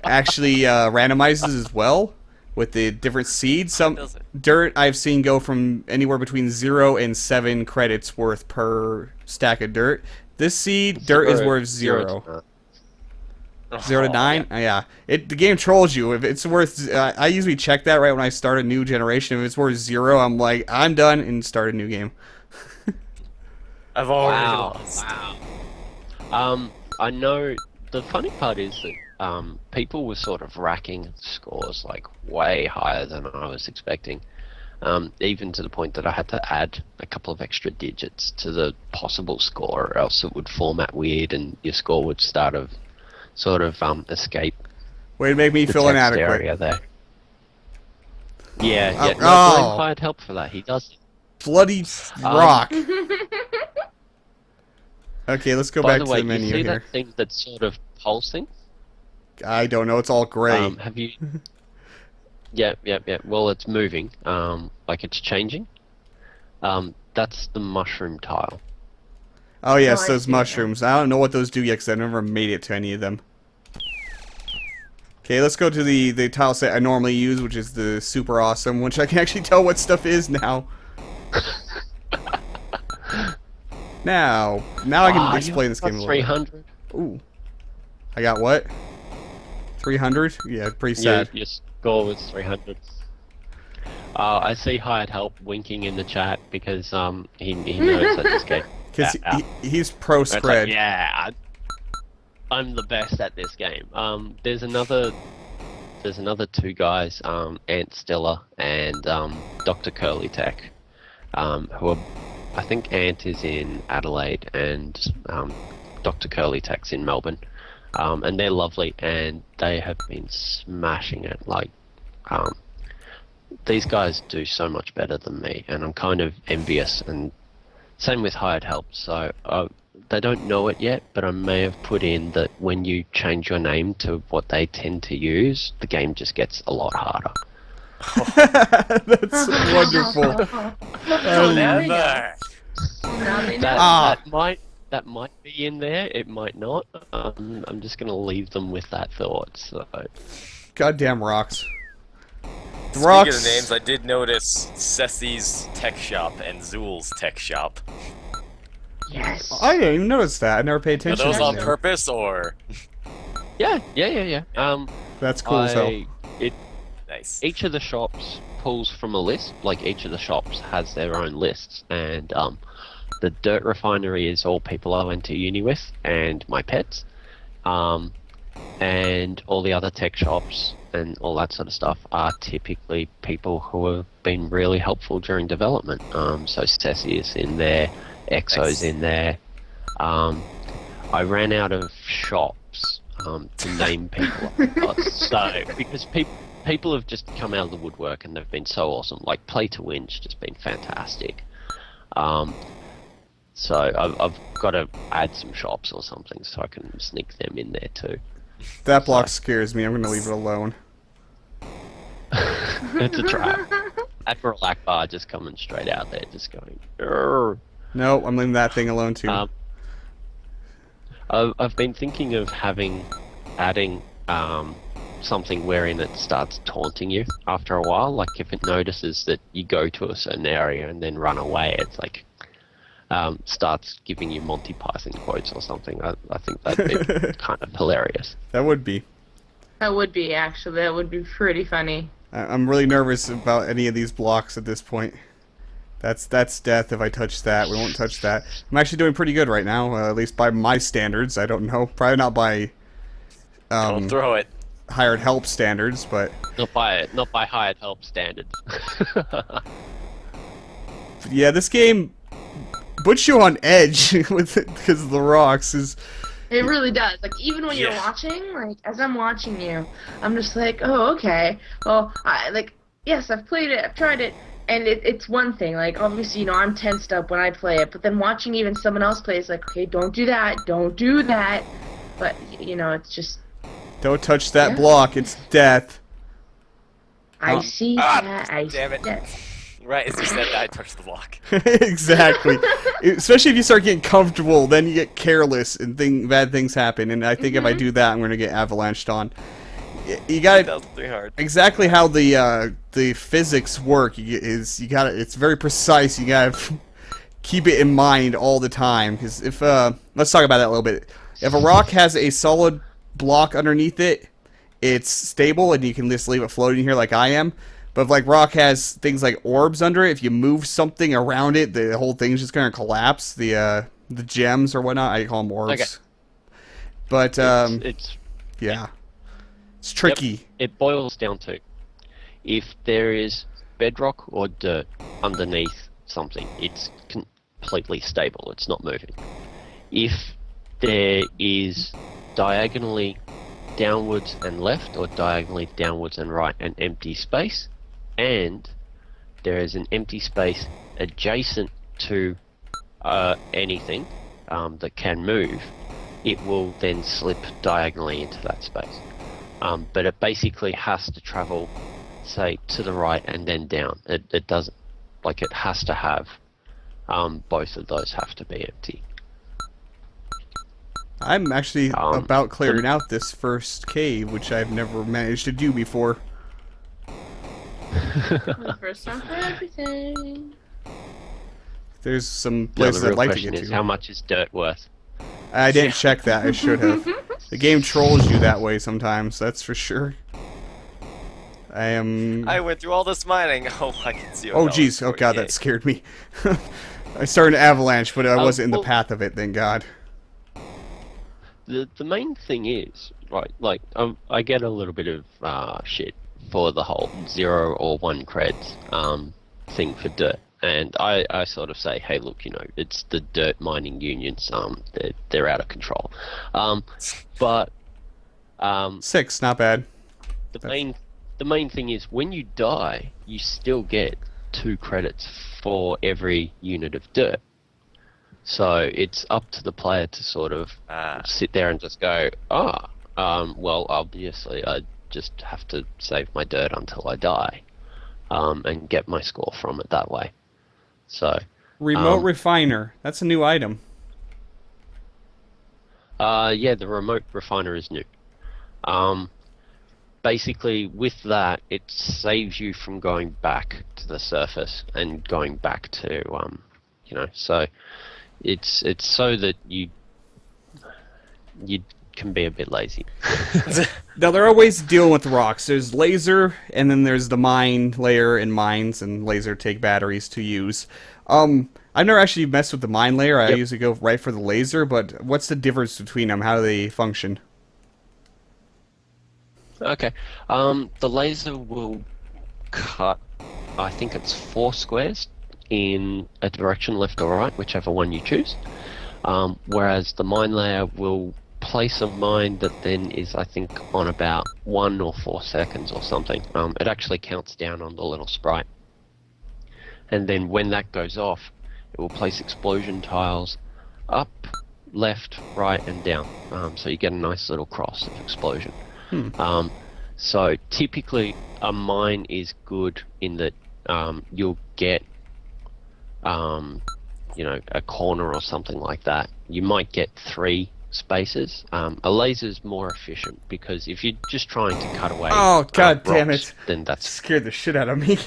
actually randomizes as well with the different seeds. Some dirt I've seen go from anywhere between 0 and 7 credits worth per stack of dirt. This seed, dirt is worth 0. 0 to 9? Yeah. The game trolls you. If it's worth... I usually check that right when I start a new generation. If it's worth 0, I'm like, I'm done, and start a new game. I've already lost. Wow. I know the funny part is that people were sort of racking scores like way higher than I was expecting. Even to the point that I had to add a couple of extra digits to the possible score, or else it would format weird and your score would sort of escape. Way to make me the feel text inadequate. area there. Yeah, Oh, no, blame hired help for that. He does. Bloody rock. Okay, let's go back By the to way, the menu you see here. that thing that's sort of pulsing? I don't know, it's all gray. Have you? Yeah. Well, it's moving. Like it's changing. That's the mushroom tile. Oh yes, Oh, I those see mushrooms. I don't know what those do yet because I've never made it to any of them. Okay, let's go to the tile set I normally use, which is the super awesome, which I can actually tell what stuff is now. Now I can explain this game a little bit. 300. Ooh. I got what? 300? Yeah, pretty sad. Your score was 300. I see hired help winking in the chat because he knows that this game. Because he's pro It's like, Scred. yeah, I'm the best at this game. There's another 2 guys, Ant Stiller and Dr. Curly Tech, who are, I think Ant is in Adelaide and Dr. Curly Tech's in Melbourne, and they're lovely and they have been smashing it. Like, these guys do so much better than me, and I'm kind of envious. And same with hired help. So they don't know it yet, but I may have put in that when you change your name to what they tend to use, the game just gets a lot harder. That's wonderful. Oh, now we know. Never. Now they know. That might be in there. It might not. I'm just gonna leave them with that thought. So Goddamn rocks. The Speaking rocks. of names, I did notice Cessy's tech shop and Zool's tech shop. Yes. I didn't even notice that. I never paid Are attention. those to on that. purpose or? yeah. That's cool as hell. Nice. Each of the shops pulls from a list. Like each of the shops has their own lists, and the dirt refinery is all people I went to uni with and my pets, and all the other tech shops and all that sort of stuff are typically people who have been really helpful during development. So Cessy is in there, Exo's in there. I ran out of shops to name people. So because people have just come out of the woodwork and they've been so awesome. Like Play to Win's just been fantastic. So I've got to add some shops or something so I can sneak them in there too. That block scares me. I'm going to leave it alone. It's a trap. Admiral Akbar just coming straight out there, just going. "Grr." No, I'm leaving that thing alone too. I've been thinking of adding something wherein it starts taunting you after a while. Like if it notices that you go to a certain area and then run away, it's like starts giving you Monty Python quotes or something. I think that'd be kind of hilarious. That would be. That would be, actually. That would be pretty funny. I'm really nervous about any of these blocks at this point. That's death if I touch that. We won't touch that. I'm actually doing pretty good right now, at least by my standards. I don't know. Probably not by Don't throw it. hired help standards, but Not by hired help standards. yeah, this game puts you on edge with it because of the rocks. It really does. Like, even when you're Yeah. watching, like, as I'm watching you, I'm just like, oh, okay. Well, Yes, I've played it. I've tried it, and it's one thing. Like obviously, I'm tensed up when I play it, but then watching even someone else play is like, okay, don't do that, don't do that. But it's just. Don't touch that Yeah. block. It's death. I see that. I damn it. see that. Right as you said that, I touched the block. Exactly. Especially if you start getting comfortable, then you get careless and bad things happen. And I think if I do that, I'm going to get avalanched on. You got That was pretty hard. exactly how the physics work is you got it's very precise. You got to keep it in mind all the time because if let's talk about that a little bit. If a rock has a solid block underneath it, it's stable and you can just leave it floating here like I am. But if like rock has things like orbs under it, if you move something around it, the whole thing's just gonna collapse. The gems or whatnot, I call them orbs. Okay. But It's yeah, it's tricky. Yep. It boils down to if there is bedrock or dirt underneath something, it's completely stable. It's not moving. If there is diagonally downwards and left or diagonally downwards and right an empty space, and there is an empty space adjacent to anything that can move, it will then slip diagonally into that space. But it basically has to travel, say, to the right and then down. It doesn't, like, it has to have, both of those have to be empty. I'm actually about clearing out this first cave, which I've never managed to do before. The first time for everything. There's some Now, places the I'd real like to question get is, to. how much is dirt worth? I didn't check that. I should have. The game trolls you that way sometimes. That's for sure. I went through all this mining. Oh, I can see. Oh jeez. Oh god, that scared me. I started an avalanche, but I wasn't in the path of it. Thank God. The main thing is, right, like, I get a little bit of shit for the whole 0 or 1 creds thing for dirt. And I sort of say, hey, look, it's the dirt mining unions. They're out of control. But 6, not bad. the main thing is when you die, you still get 2 credits for every unit of dirt. So it's up to the player to sort of sit there and just go, well, obviously I just have to save my dirt until I die, and get my score from it that way. So Remote refiner. That's a new item. yeah, the remote refiner is new. Basically, with that, it saves you from going back to the surface and going back to, so it's so that you can be a bit lazy. Now, there are ways to deal with rocks. There's laser, and then there's the mine layer in mines, and laser take batteries to use. I've never actually messed with the mine layer. I usually go right for the laser, but what's the difference between them? How do they function? Okay. The laser will cut, I think it's 4 squares in a direction, left or right, whichever one you choose. Whereas the mine layer will place a mine that then is, I think, on about 1 or 4 seconds or something. It actually counts down on the little sprite. And then when that goes off, it will place explosion tiles up, left, right, and down. So you get a nice little cross of explosion. So typically a mine is good in that you'll get a corner or something like that. You might get 3 spaces. A laser's more efficient because if you're just trying to cut away God damn rocks, it. then that's Scared the shit out of me.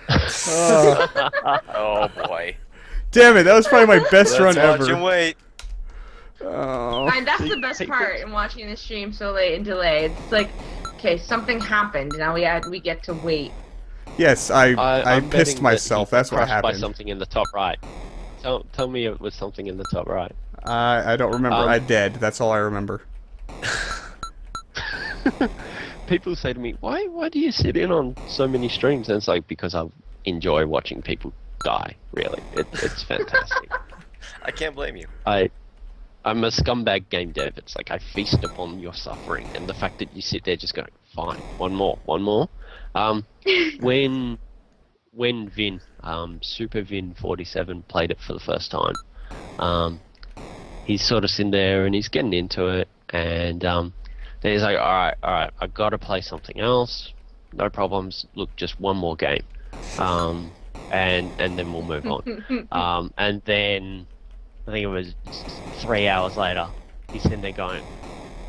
Oh boy. Damn it, that was probably my best run Let's watch ever. him wait. Oh. And that's the best part in watching the stream so late and delayed. It's like, okay, something happened. Now we get to wait. Yes, I I'm pissed betting myself. that he That's what crushed by happened. something in the top right. Tell me it was something in the top right. I don't remember. I did. That's all I remember. People say to me, why do you sit in on so many streams? And it's like, because I enjoy watching people die, really. It's fantastic. I can't blame you. I'm a scumbag game dev. It's like I feast upon your suffering, and the fact that you sit there just going, fine, one more. When Vin, Super Vin 47 played it for the first time, he's sort of sitting there and he's getting into it, and then he's like, all right, I gotta play something else. No problems. Look, just one more game, and then we'll move on. And then I think it was 3 hours later, he's sitting there going,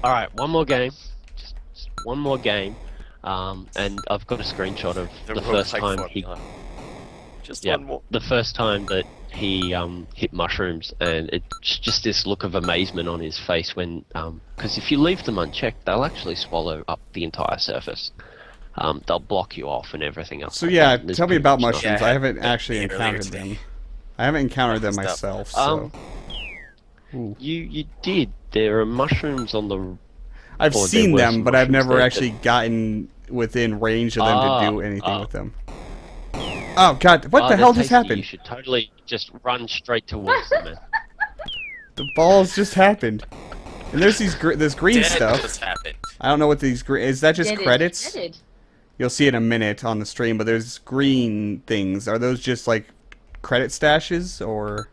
all right, one more game, just one more game. And I've got a screenshot of the first time the first time that he hit mushrooms, and it's just this look of amazement on his face when, because if you leave them unchecked, they'll actually swallow up the entire surface. They'll block you off and everything else. So like yeah, that. tell me about mushrooms. Yeah, I haven't actually encountered them. I haven't encountered them myself. So. You did. There are mushrooms on the. I've or there seen were them, some but I've mushrooms never there actually gotten within range of them to do anything with them. Oh god, what the they're hell just tasty. happened? You should totally just run straight towards them, man. The balls just happened. And there's this green Dead stuff. just happened. I don't know what these green... Is that just Deaded. credits? Deaded. You'll see in a minute on the stream, but there's green things. Are those just like credit stashes, or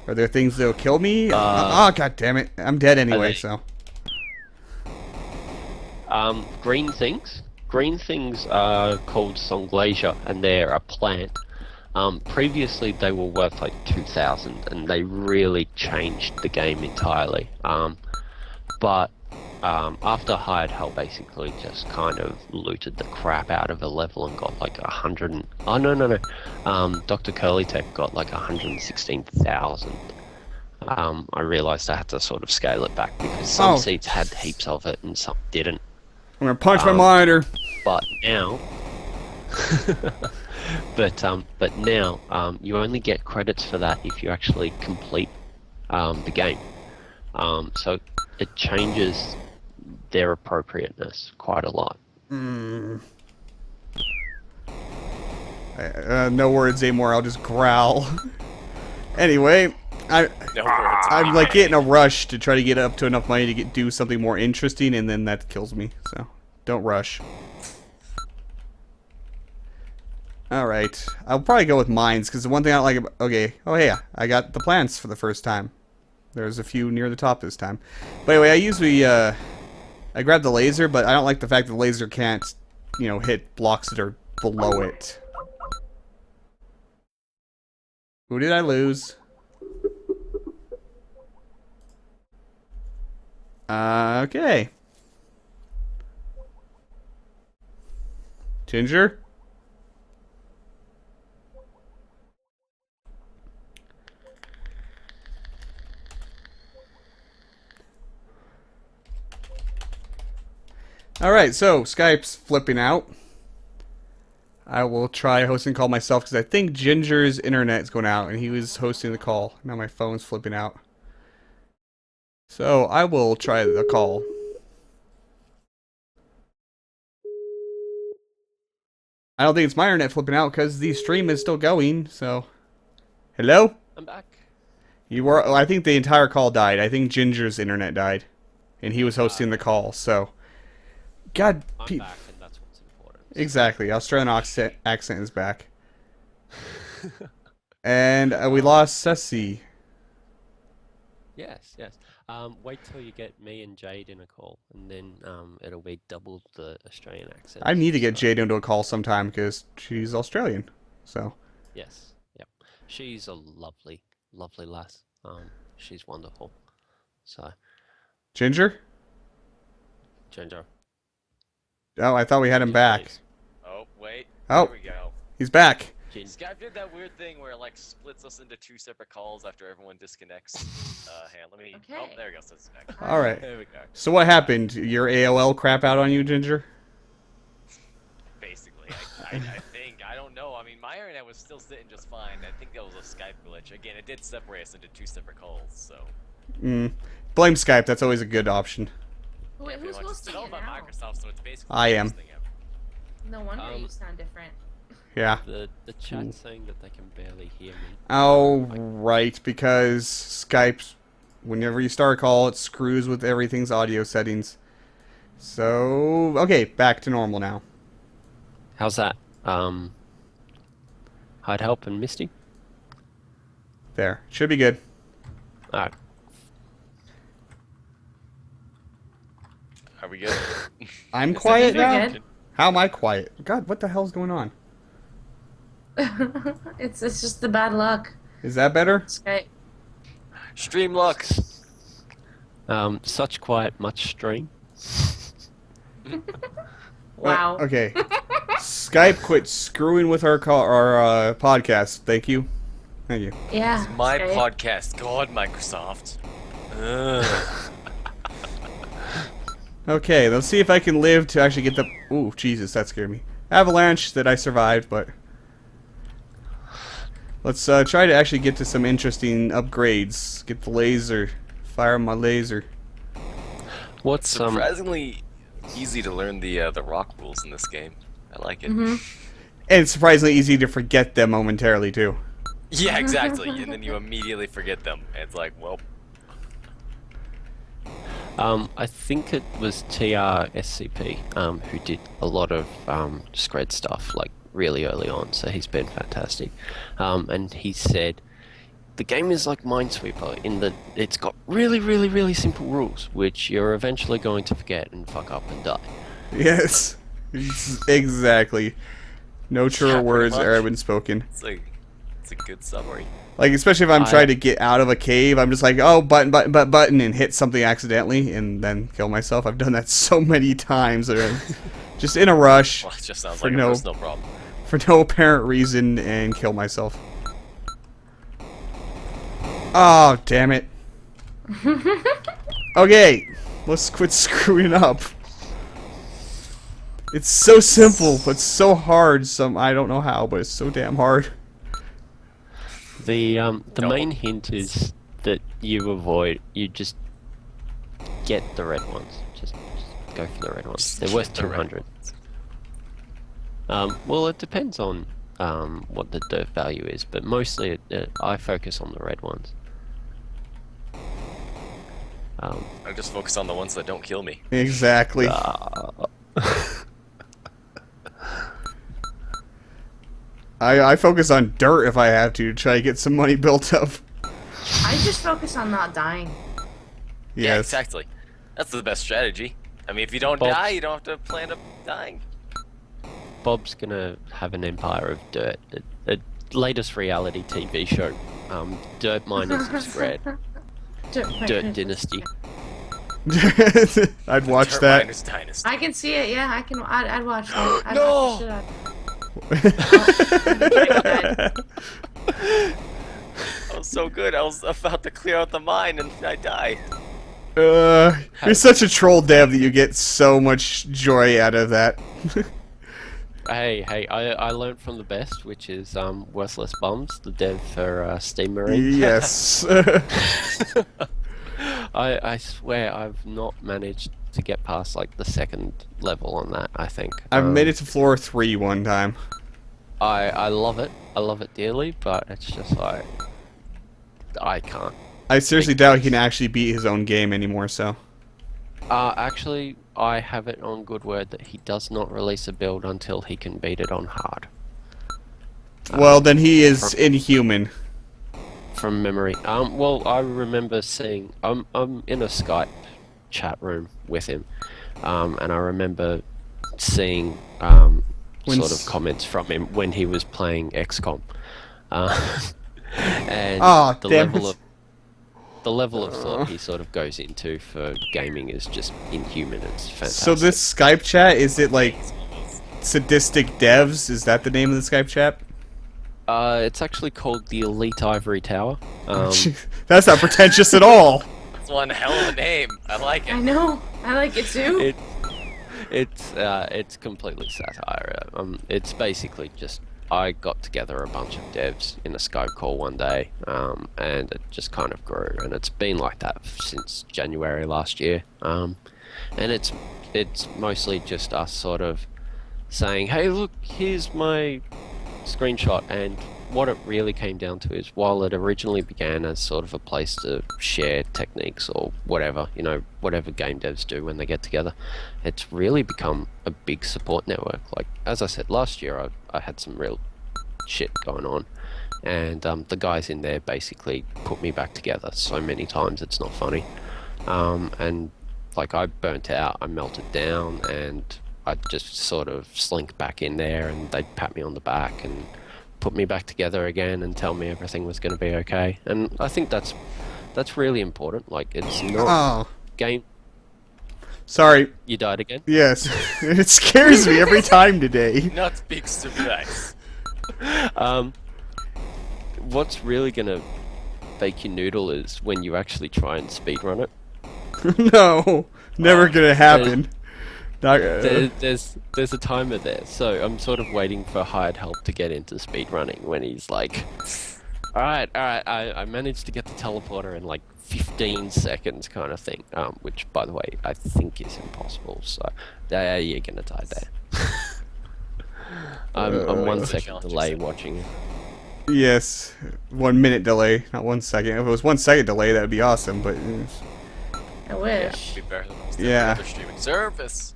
are there things that'll kill me? Oh god damn it! I'm dead anyway. So green things. Green things are called Songlasia, and they're a plant. Previously, they were worth like 2,000, and they really changed the game entirely. But after Hired Hell basically just kind of looted the crap out of a level and got like 100 and... Oh, no. Dr. Curly Tech got like 116,000. I realised I had to sort of scale it back because some seats had heaps of it and some didn't. I'm gonna punch my monitor. But now... but now, you only get credits for that if you actually complete the game. So it changes their appropriateness quite a lot. No words anymore. I'll just growl. Anyway, I'm like getting a rush to try to get up to enough money to do something more interesting, and then that kills me. So don't rush. Alright, I'll probably go with mines, because the one thing I like about... Okay, oh yeah, I got the plants for the first time. There's a few near the top this time. But anyway, I usually, I grab the laser, but I don't like the fact that the laser can't, you know, hit blocks that are below it. Who did I lose? Okay. Ginger? Alright, so Skype's flipping out. I will try hosting a call myself because I think Ginger's internet is going out and he was hosting the call. Now my phone's flipping out. So I will try the call. I don't think it's my internet flipping out because the stream is still going, so... Hello? I'm back. You were... I think the entire call died. I think Ginger's internet died. And he was hosting the call, so... God... I'm back, and that's what's important. Exactly. Australian accent is back. And we lost Cessy. Yes. Wait till you get me and Jade in a call, and then it'll be double the Australian accent. I need to get Jade into a call sometime because she's Australian. So. Yes. Yep. She's a lovely lass. She's wonderful. So. Ginger? Ginger. Oh, I thought we had him back. Oh, wait. Oh. There we go. He's back. Skype did that weird thing where it like splits us into 2 separate calls after everyone disconnects. Hang on, let me... Okay. Oh, there we go. So it's back. Alright. There we go. So what happened? Your AOL crap out on you, Ginger? Basically, I think. I don't know. I mean, my internet was still sitting just fine. I think that was a Skype glitch. Again, it did separate us into 2 separate calls, so... Blame Skype. That's always a good option. Wait, who's It's hosting owned it by now? Microsoft, so it's basically... I am. No wonder you sound different. Yeah. The chat's saying that they can barely hear me. Oh, right. Because Skype, whenever you start a call, it screws with everything's audio settings. So, okay, back to normal now. How's that? Hide help and Misty? There. Should be good. Alright. Are we good? I'm Is that quiet You're now? good. How am I quiet? God, what the hell's going on? It's just the bad luck. Is that better? Skype. Stream luck. Such quiet, much stream. Wow. Okay. Skype quit screwing with our podcast. Thank you. Thank you. Yeah. My Skype. podcast. God, Microsoft. Ugh. Okay, let's see if I can live to actually get the... Ooh, Jesus, that scared me. Avalanche that I survived, but... Let's try to actually get to some interesting upgrades. Get the laser. Fire my laser. What's Surprisingly easy to learn the rock rules in this game. I like it. Mm-hmm. And it's surprisingly easy to forget them momentarily, too. Yeah, exactly. And then you immediately forget them. And it's like, well, I think it was TRSCP who did a lot of Scred stuff like really early on, so he's been fantastic. And he said the game is like Minesweeper in that it's got really, really, really simple rules, which you're eventually going to forget and fuck up and die. Yes. Exactly. No truer Yeah, pretty words much. ever been spoken. it's a good summary. Like, especially if I'm trying to get out of a cave, I'm just like, oh, button, and hit something accidentally, and then kill myself. I've done that so many times. That I'm just in a rush, Well, it just sounds For like no- a personal problem. for no apparent reason, and kill myself. Oh, damn it. Okay, let's quit screwing up. It's so simple, but so hard. I don't know how, but it's so damn hard. The No. main hint is that you just get the red ones. Just go for the red ones. Just They're worth get the red 200. Well, it depends on what the dirt value is, but mostly I focus on the red ones. I just focus on the ones that don't kill me. Exactly. I focus on dirt if I have to try to get some money built up. I just focus on not dying. Yeah, Yes. exactly. That's the best strategy. I mean, if you don't Bob. die, you don't have to plan up dying. Bob's gonna have an empire of dirt. The latest reality TV show, Dirt Miners of Scred, Dirt Dynasty. I'd watch Dirt that. Miners Dynasty. I can see it. Yeah, I can. I'd watch that. I'd No! watch the shit out of it. That was so good. I was about to clear out the mine and I died. You're such a troll dev that you get so much joy out of that. Hey, I learned from the best, which is Worthless Bums, the dev for Steam Marine. Yes. I swear I've not managed to get past like the second level on that, I think. I've made it to floor 3 one time. I love it. I love it dearly, but it's just like I can't. I seriously doubt he can actually beat his own game anymore, so. Actually, I have it on good word that he does not release a build until he can beat it on hard. Well, then he is inhuman. From memory. Well, I remember seeing. I'm in a Skype chat room with him, and I remember seeing sort of comments from him when he was playing XCOM, and Oh, the damn level it. the level of thought he sort of goes into for gaming is just inhuman. It's fantastic. So this Skype chat, is it like sadistic devs? Is that the name of the Skype chat? It's actually called the Elite Ivory Tower. That's not pretentious at all. That's one hell of a name. I like I it. know. I like it too. It's completely satire. It's basically just I got together a bunch of devs in a Skype call one day, and it just kind of grew, and it's been like that since January last year. And it's mostly just us sort of saying, "Hey, look, here's my screenshot," and what it really came down to is, while it originally began as sort of a place to share techniques or whatever, whatever game devs do when they get together, it's really become a big support network. Like, as I said, last year I had some real shit going on, and the guys in there basically put me back together so many times it's not funny. And like, I burnt out, I melted down, and I'd just sort of slink back in there, and they'd pat me on the back and put me back together again and tell me everything was going to be okay. And I think that's really important. Like, it's not game. Sorry. You died again? Yes. It scares me every time today. Not big surprise. What's really going to fake your noodle is when you actually try and speedrun it. No, never gonna happen. There's a timer there, so I'm sort of waiting for hired help to get into speedrunning when he's like, alright, I managed to get the teleporter in like 15 seconds kind of thing, which, by the way, I think is impossible, so you're gonna die there. I'm 1 second delay watching it. Yes, 1 minute delay, not 1 second. If it was 1 second delay, that'd be awesome, but... I wish. Be better than almost Yeah. every other streaming service.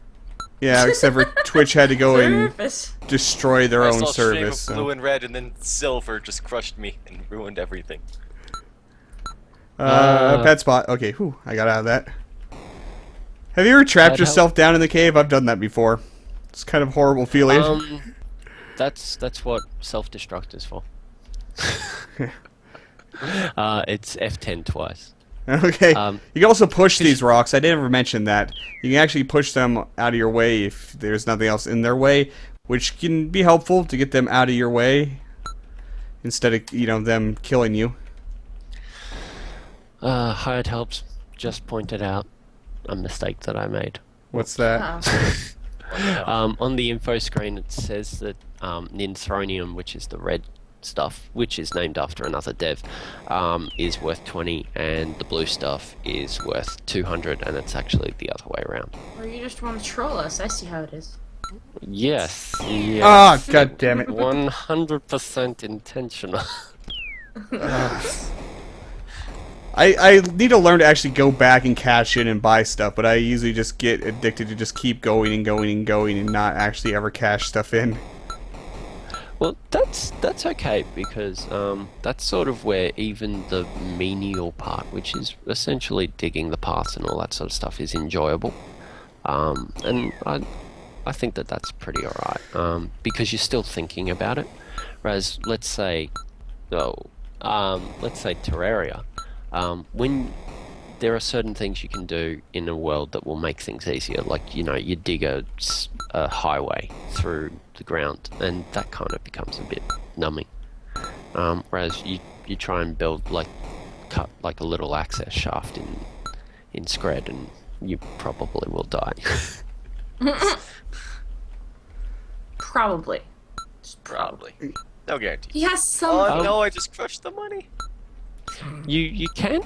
Yeah, except for Twitch had to go and Surface. destroy their I own saw a stream service. of blue and red, and then silver just crushed me and ruined everything. Pet spot. Okay, whew, I got out of that. Have you ever trapped yourself down in the cave? I've done that before. It's kind of horrible feeling. That's what self-destruct is for. It's F10 twice. Okay. You can also push these rocks. I didn't ever mention that. You can actually push them out of your way if there's nothing else in their way, which can be helpful to get them out of your way instead of, them killing you. Hired helps just pointed out a mistake that I made. What's that? On the info screen it says that Ninthronium, which is the red stuff, which is named after another dev, is worth 20, and the blue stuff is worth 200, and it's actually the other way around. Or you just want to troll us. I see how it is. Yes. Ah, god damn it. 100% intentional. I need to learn to actually go back and cash in and buy stuff, but I usually just get addicted to just keep going and going and going and not actually ever cash stuff in. Well, that's okay, because that's sort of where even the menial part, which is essentially digging the paths and all that sort of stuff, is enjoyable. And I think that that's pretty alright, because you're still thinking about it. Whereas, let's say Terraria, when there are certain things you can do in a world that will make things easier, like, you dig a highway through the ground, and that kind of becomes a bit numbing. Whereas you try and cut like a little access shaft in Scred, and you probably will die. Probably. Probably. No guarantee. He has some. Oh no, I just crushed the money. You can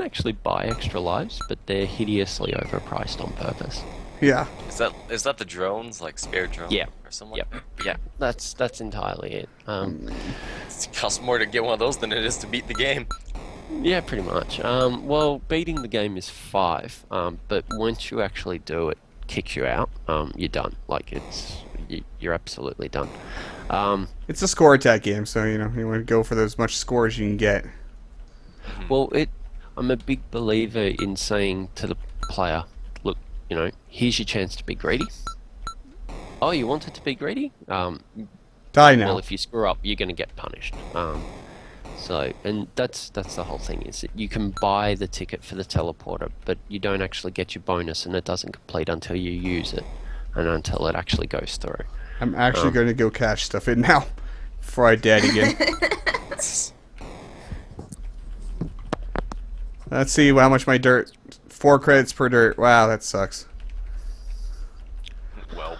actually buy extra lives, but they're hideously overpriced on purpose. Yeah. Is that the drones, like spare drones? Yeah. Or something? Yep. Yeah. That's entirely it. It costs more to get one of those than it is to beat the game. Yeah, pretty much. Well, beating the game is 5, but once you actually do it, kicks you out. You're done. Like, you're absolutely done. It's a score attack game, so you want to go for as much score as you can get. Well, I'm a big believer in saying to the player, look, here's your chance to be greedy. Oh, you wanted to be greedy? Die now. Well, if you screw up, you're going to get punished. And that's the whole thing, is that you can buy the ticket for the teleporter, but you don't actually get your bonus, and it doesn't complete until you use it, and until it actually goes through. I'm actually going to go cash stuff in now before I dead again. Let's see how much my dirt. 4 credits per dirt. Wow, that sucks. Well,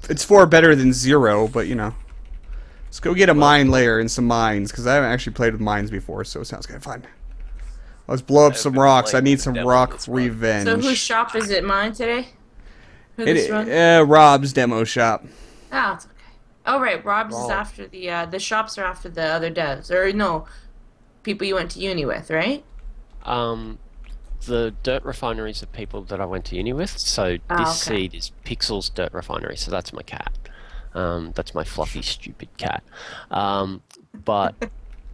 It's 4 better than 0, but let's go get a mine layer and some mines, because I haven't actually played with mines before, so it sounds kind of fun. Let's blow up I've some been rocks. I playing need with some the devil rock this run. revenge. So whose shop is it? Mine today? For this run? Rob's demo shop. Oh, it's okay. Oh right, Rob's is Rob. after the shops are after the other devs, or no, people you went to uni with, right? Um, the dirt refineries are people that I went to uni with. So this Oh, okay. seed is Pixel's dirt refinery. So that's my cat. That's my fluffy, stupid cat. But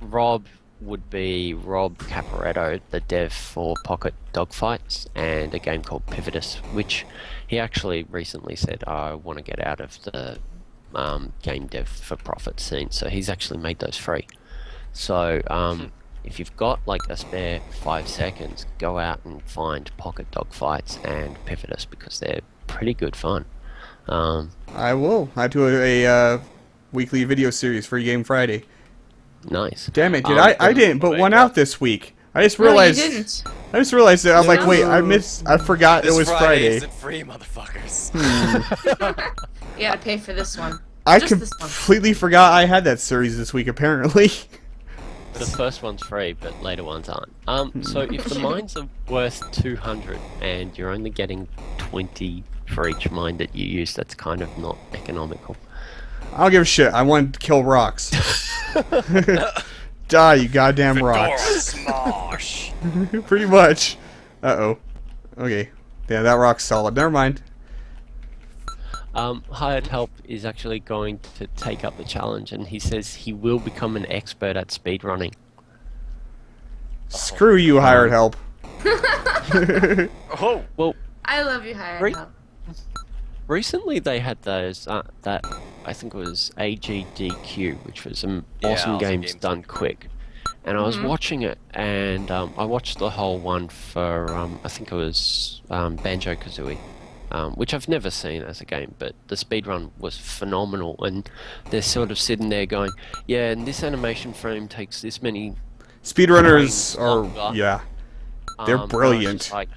Rob would be Rob Caporetto, the dev for Pocket Dogfights and a game called Pivotus, which he actually recently said, I want to get out of the game dev for profit scene. So he's actually made those free. So if you've got like a spare 5 seconds, go out and find Pocket Dogfights and Pivotus because they're pretty good fun. I will. I do a weekly video series for Game Friday. Nice. Damn it, did Um, I didn't put one out this week. I just No, you realized. didn't. I just realized that I'm like, wait, No. I forgot This it was Friday Friday. isn't free, motherfuckers. You gotta pay for this one. I Just this one. completely forgot I had that series this week. Apparently. The first one's free, but later ones aren't. So if the mines are worth 200 and you're only getting 20 for each mine that you use, that's kind of not economical. I don't give a shit. I want to kill rocks. Die, you goddamn rocks. Smosh. Pretty much. Uh-oh. Okay. Yeah, that rock's solid. Never mind. Hired Help is actually going to take up the challenge, and he says he will become an expert at speedrunning. Screw you, hired help. Oh, Well, I love you, hired Great. help. recently they had those that I think it was AGDQ, which was some awesome games done quick. And I was watching it, and I watched the whole one for I think it was Banjo Kazooie, which I've never seen as a game, but the speedrun was phenomenal. And they're sort of sitting there going, "Yeah, and this animation frame takes this many." Speedrunners Frames are, longer. yeah. They're and I was brilliant. just like,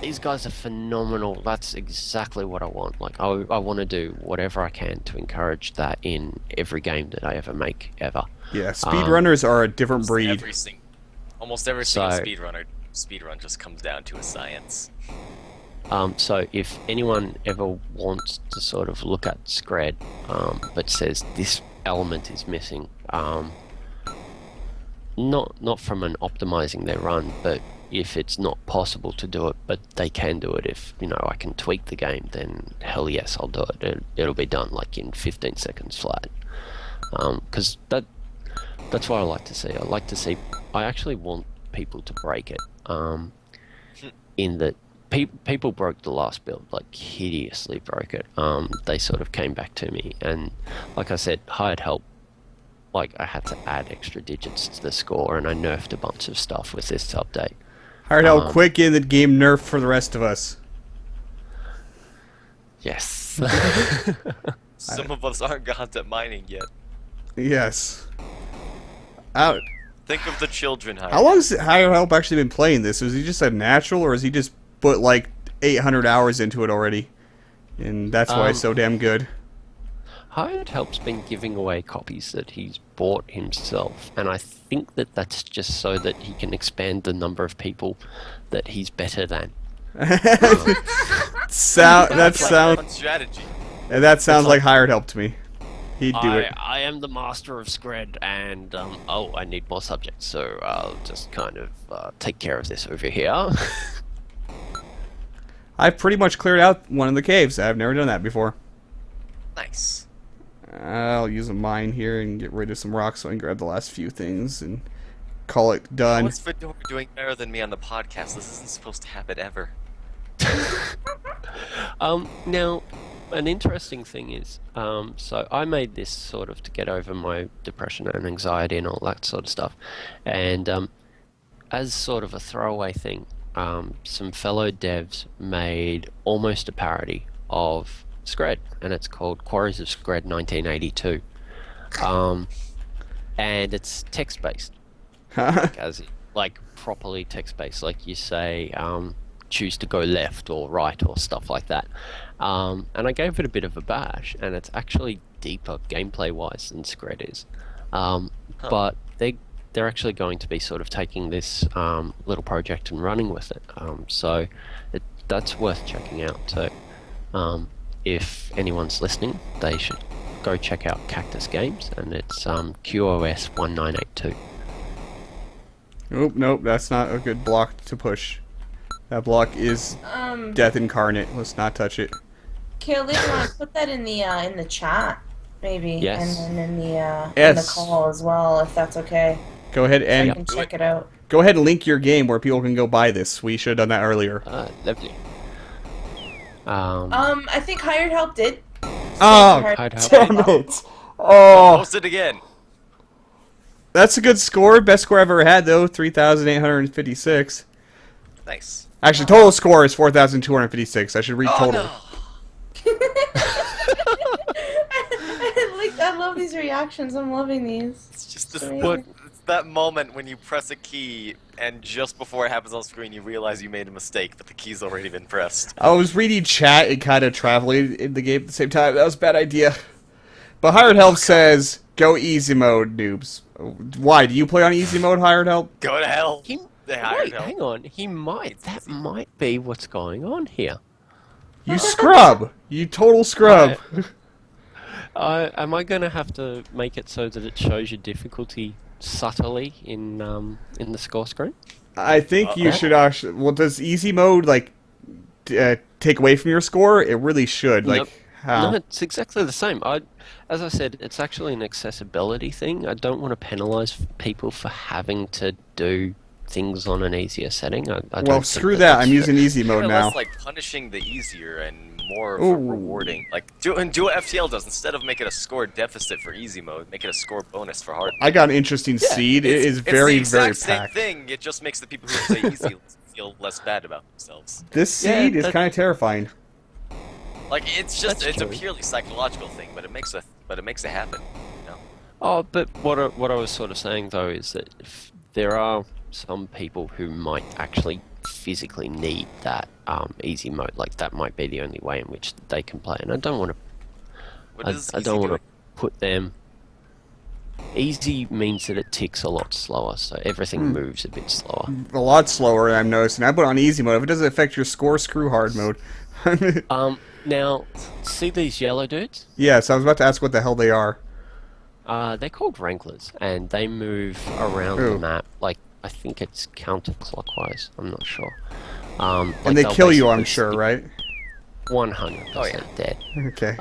these guys are phenomenal. That's exactly what I want. Like, I want to do whatever I can to encourage that in every game that I ever make, ever. Yeah, speedrunners are a different breed. almost every single So- speedrun just comes down to a science. So if anyone ever wants to sort of look at Scred, but says this element is missing, not from an optimizing their run, but if it's not possible to do it, but they can do it, if I can tweak the game, then hell yes, I'll do it. It'll be done like in 15 seconds flat. Because that's what I like to see. I actually want people to break it. In that people broke the last build, like hideously broke it. They sort of came back to me, and like I said, hired help. Like, I had to add extra digits to the score, and I nerfed a bunch of stuff with this update. Hired help quick in the game nerfed for the rest of us. Yes. Some of us aren't gods at mining yet. Yes. How Think of the children. long has hired help actually been playing this? Was he just a natural, or has he just put like 800 hours into it already? And that's why it's so damn good. Hired Help's been giving away copies that he's bought himself, and I think that that's just so that he can expand the number of people that he's better than. That sounds strategy. like hired help to me. He'd do it. I am the master of Scred, and I need more subjects, so I'll just kind of take care of this over here. I've pretty much cleared out one of the caves. I've never done that before. Nice. I'll use a mine here and get rid of some rocks so I can grab the last few things and call it done. What's Fedora doing better than me on the podcast? This isn't supposed to happen ever. Now, an interesting thing is, so I made this sort of to get over my depression and anxiety and all that sort of stuff, and as sort of a throwaway thing, some fellow devs made almost a parody of Scred, and it's called Quarries of Scred 1982, and it's text-based, like properly text-based, like you say, choose to go left or right or stuff like that. And I gave it a bit of a bash, and it's actually deeper gameplay-wise than Scred is. But they're actually going to be sort of taking this little project and running with it. So that's worth checking out too. If anyone's listening, they should go check out Cactus Games, and it's QOS 1982. Nope, that's not a good block to push. That block is death incarnate. Let's not touch it. Kaylee, you want to put that in the chat, maybe? Yes. And then in the Yes. call as well, if that's okay. Go ahead I and can check it out. go ahead and link your game where people can go buy this. We should have done that earlier. Lovely. I think Hired Help did. Oh, Hired Help. damn it! Oh, Post it again. that's a good score. Best score I've ever had, though. 3,856. Nice. Actually, total score is 4,256. I should read total. No. I love these reactions. I'm loving these. It's just this. Amazing. It's that moment when you press a key and just before it happens on screen, you realize you made a mistake, but the key's already been pressed. I was reading chat and kind of traveling in the game at the same time. That was a bad idea. But Hired Help says, go easy mode, noobs. Why? Do you play on easy mode, Hired Help? Go to hell. He, They hired wait, help. hang on. He might. That might be what's going on here. You scrub. You total scrub. Am I going to have to make it so that it shows your difficulty subtly in the score screen? I think you should actually... Well, does easy mode, like, take away from your score? It really should. Like, Nope. how? No, it's exactly the same. As I said, it's actually an accessibility thing. I don't want to penalise people for having to do things on an easier setting. I Well, don't screw think that. that's I'm using easy mode Kinda now. less like punishing the easier and more Ooh. rewarding. Like do what FTL does. Instead of make it a score deficit for easy mode, make it a score bonus for hard. I got an interesting seed. It is very, it's the very exact same packed. thing. It just makes the people who play easy feel less bad about themselves. This Yeah, seed is that- kind of terrifying. Like it's That's a true. purely psychological thing, but it makes it happen. You know? Oh, but what I was sort of saying though is that if there are some people who might actually physically need that easy mode. Like that might be the only way in which they can play, and I don't want to. What does I easy don't want do? to put them. Easy means that it ticks a lot slower, so everything moves a bit slower. A lot slower, I'm noticing. I put on easy mode. If it doesn't affect your score, screw hard mode. Now, see these yellow dudes? Yes, I was about to ask what the hell they are. They're called Wranglers, and they move around Ooh. the map. Like I think it's counterclockwise. I'm not sure. Like And they they'll kill you, I'm basically sure, stick right? 100% Oh, yeah. dead. Okay.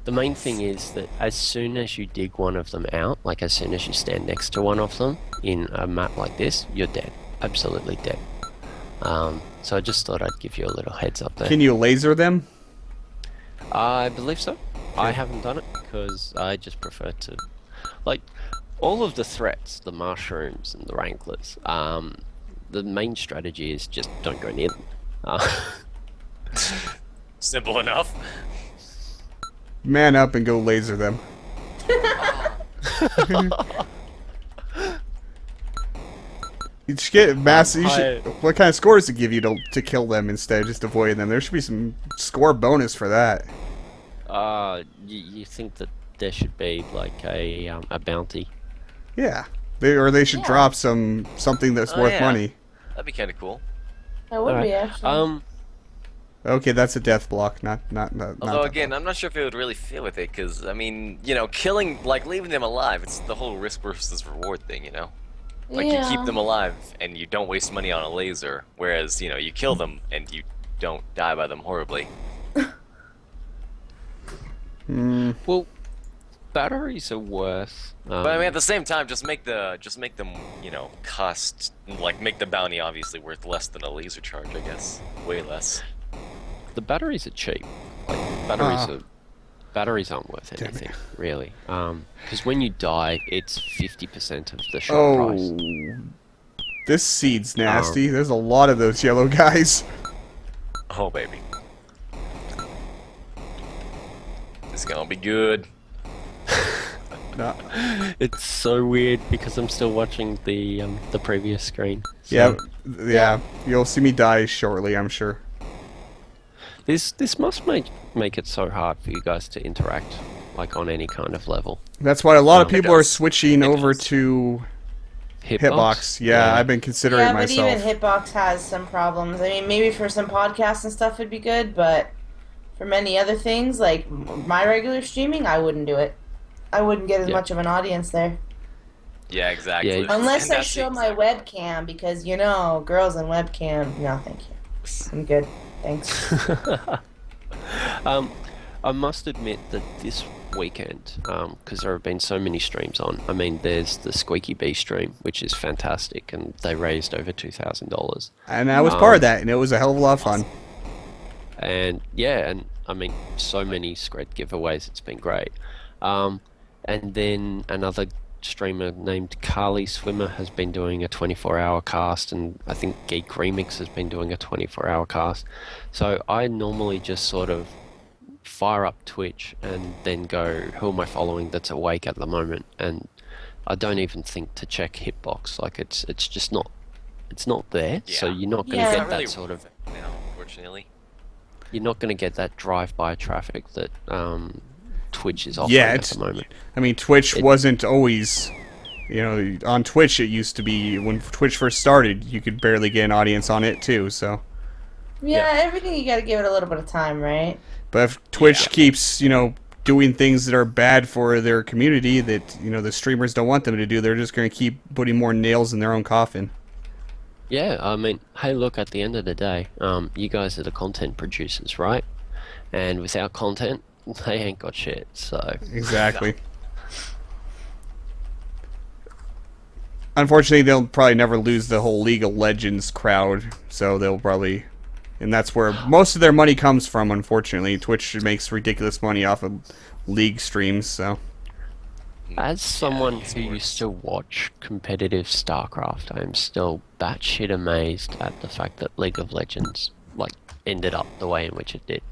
The main thing is that as soon as you dig one of them out, like as soon as you stand next to one of them in a map like this, you're dead. Absolutely dead. So I just thought I'd give you a little heads up there. Can you laser them? I believe so. I haven't done it because I just prefer to... Like, all of the threats, the mushrooms and the wranglers, the main strategy is just don't go near them. Simple enough. Man up and go laser them. You should get massive. What kind of score does it give you to kill them instead of just avoiding them? There should be some score bonus for that. You think that there should be like a bounty? Yeah, they should drop something that's Oh, worth yeah. money. That'd be kind of cool. That would be actually. Okay, that's a death block, not. Although again, I'm not sure if it would really fit with it, because I mean, you know, killing, like leaving them alive, it's the whole risk versus reward thing, you know. Like you keep them alive and you don't waste money on a laser, whereas you know you kill them and you don't die by them horribly. Well, batteries are worth. But I mean, at the same time, just make them, you know, cost like make the bounty obviously worth less than a laser charge, I guess, way less. The batteries are cheap. Like batteries aren't worth anything, really. Because when you die, it's 50% of the shot price. This seed's nasty. There's a lot of those yellow guys. Oh baby, it's gonna be good. No. It's so weird because I'm still watching the previous screen. So Yeah. You'll see me die shortly, I'm sure. This must make it so hard for you guys to interact, like on any kind of level. That's why a lot of It people are does. switching It over does. to Hitbox. Yeah, I've been considering Yeah, but myself. even Hitbox has some problems. I mean, maybe for some podcasts and stuff it'd be good, but For many other things, like my regular streaming, I wouldn't do it. I wouldn't get as Yeah. much of an audience there. Yeah, exactly. Yeah. Unless And I that's show the my exact- webcam, because, girls and webcam, no, thank you. I'm good. Thanks. I must admit that this weekend, because there have been so many streams on. I mean, there's the Squeaky Bee stream, which is fantastic, and they raised over $2,000. And I was part of that, and it was a hell of a lot of fun. And yeah, and I mean, so many Scred giveaways. It's been great. And then another streamer named Carly Swimmer has been doing a 24-hour cast, and I think Geek Remix has been doing a 24-hour cast. So I normally just sort of fire up Twitch and then go, who am I following that's awake at the moment? And I don't even think to check Hitbox. Like it's just not, it's not there. So Yeah. you're not going to Yeah. It's get not really that sort of, now, unfortunately. you're not going to get that drive-by traffic that Twitch is offering Yeah, at it's, the moment. I mean, Twitch It- wasn't always, on Twitch it used to be, when Twitch first started, you could barely get an audience on it too, so. Yeah, everything you gotta give it a little bit of time, right? But if Twitch Yeah. keeps, doing things that are bad for their community that, the streamers don't want them to do, they're just going to keep putting more nails in their own coffin. Yeah, I mean, hey, look, at the end of the day, you guys are the content producers, right? And without content, they ain't got shit, so... Exactly. Unfortunately, they'll probably never lose the whole League of Legends crowd, so they'll probably... And that's where most of their money comes from, unfortunately. Twitch makes ridiculous money off of League streams, so... As someone who esports. used to watch competitive StarCraft, I am still batshit amazed at the fact that League of Legends, ended up the way in which it did.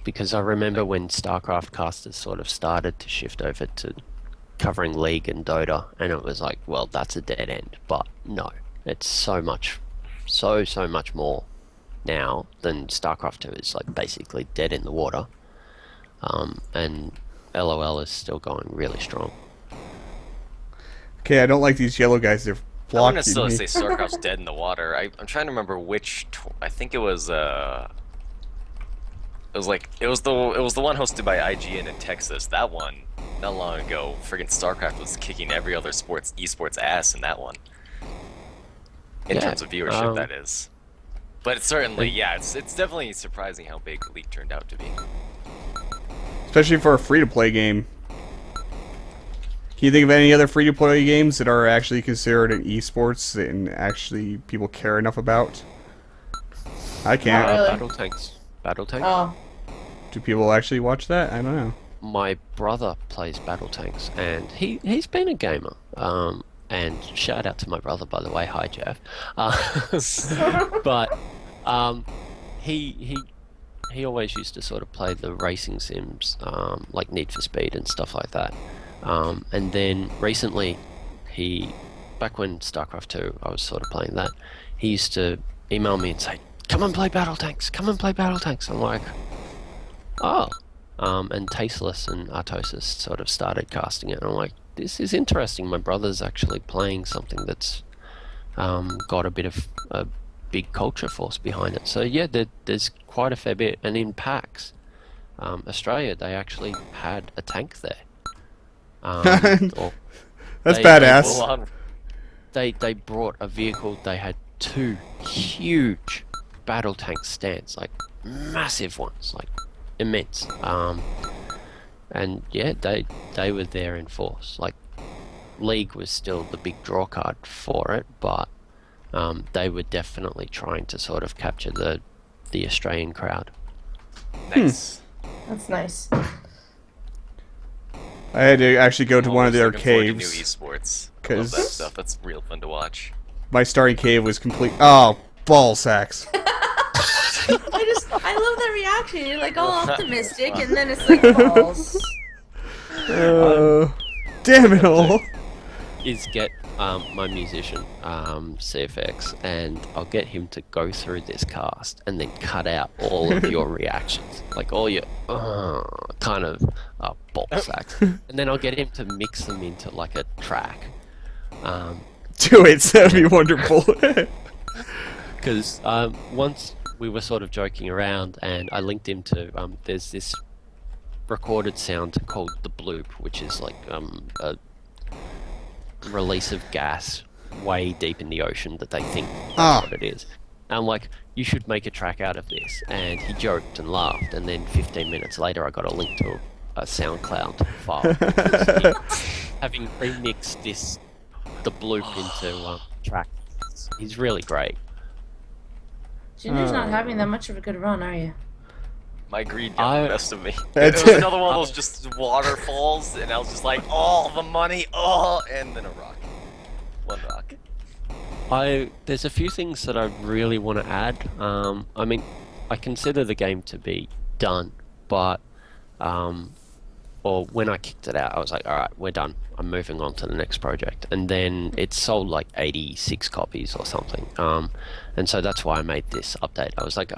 Because I remember when StarCraft casters sort of started to shift over to covering League and Dota, and it was like, well, that's a dead end. But no, it's so much more now than StarCraft 2 is basically dead in the water. And LOL is still going really strong. Okay, I don't like these yellow guys. They're I blocking wouldn't necessarily me. say StarCraft's dead in the water. I'm trying to remember which. I think it was it was the one hosted by IGN in Texas. That one, not long ago, friggin' StarCraft was kicking every other esports ass in that one. In Yeah, terms of viewership, that is. But it's certainly, yeah, it's definitely surprising how big League turned out to be. Especially for a free-to-play game. Can you think of any other free-to-play games that are actually considered an esports and actually people care enough about? I can't. Really? Battle tanks. Oh, Do people actually watch that? I don't know. My brother plays battle tanks, and he's been a gamer. And shout out to my brother, by the way. Hi, Jeff. But he always used to sort of play the racing sims, like Need for Speed and stuff like that. And then recently, back when StarCraft 2, I was sort of playing that. He used to email me and say, "Come and play battle tanks. Come and play battle tanks." I'm like, oh. And Tasteless and Artosis sort of started casting it, and I'm like, this is interesting. My brother's actually playing something that's got a bit of a big culture force behind it. So yeah, there's quite a fair bit. And in PAX, Australia, they actually had a tank there. Or That's they- badass. Full on. they brought a vehicle. They had 2 huge battle tank stands, massive ones, immense. And yeah, they were there in force. League was still the big draw card for it, but they were definitely trying to sort of capture the Australian crowd. Nice. that's nice. I had to actually go to I'm one of always their looking forward to new caves. esports. I love 'Cause- that stuff. That's real fun to watch. My starting cave was complete. Oh, ball sacks. I love that reaction. You're like all optimistic, and then it's like balls. Damn it all. Is get my musician CFX, and I'll get him to go through this cast and then cut out all of your reactions, all your kind of ball sacks, and then I'll get him to mix them into a track. Do it. That'd be wonderful. Because once we were sort of joking around, and I linked him to there's this recorded sound called the bloop, which is like a release of gas way deep in the ocean that they think that's what it is. And I'm like, you should make a track out of this. And he joked and laughed, and then 15 minutes later I got a link to a SoundCloud file. Having remixed the bloop into track. He's really great. Ginger's not having that much of a good run, are you? My greed got the best of me. It That's was another one of those just waterfalls, and I was just like, oh, the money, oh, and then a rock. One rock. There's a few things that I really want to add. I mean, I consider the game to be done, but or when I kicked it out, I was like, all right, we're done. I'm moving on to the next project. And then it sold like 86 copies or something. And so that's why I made this update. I was like,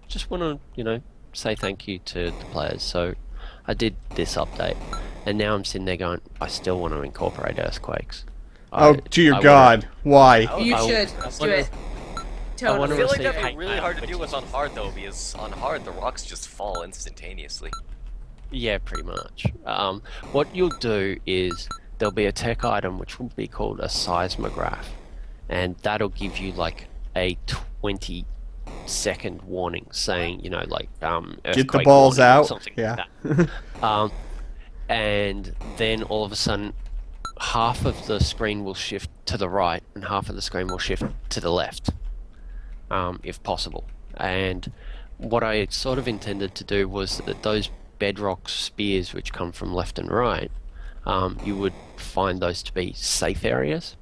just want to, say thank you to the players. So I did this update. And now I'm sitting there going, I still want to incorporate earthquakes. Oh, dear God. Why? You should. Do it. I wanna I feel like receive that'd be hate really mail, hard to which do is- with on hard though, because on hard the rocks just fall instantaneously. Yeah, pretty much. What you'll do is there'll be a tech item which will be called a seismograph, and that'll give you like a 20-second warning saying, Get the earthquake balls warning or out. something Yeah. like that. And then all of a sudden, half of the screen will shift to the right, and half of the screen will shift to the left, if possible. And what I sort of intended to do was that those bedrock spears which come from left and right, you would find those to be safe areas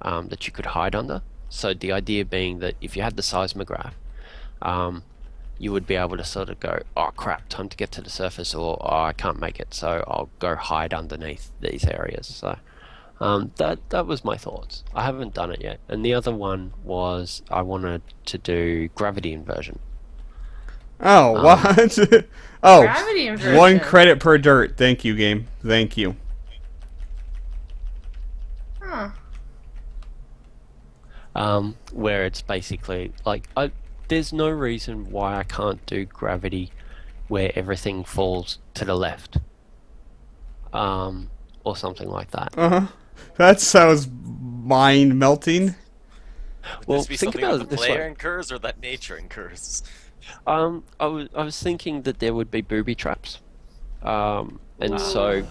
that you could hide under. So the idea being that if you had the seismograph, you would be able to sort of go, oh crap, time to get to the surface, or oh, I can't make it, so I'll go hide underneath these areas. So that was my thoughts. I haven't done it yet. And the other one was I wanted to do gravity inversion. Oh, what? Oh, Gravity inversion. 1 credit per dirt. Thank you, game. Thank you. Huh. Where it's basically like there's no reason why I can't do gravity where everything falls to the left, or something like that. Uh-huh. That sounds mind-melting. Would Well, this be think something about that it the this player way. incurs or that nature incurs? I was thinking that there would be booby traps, and so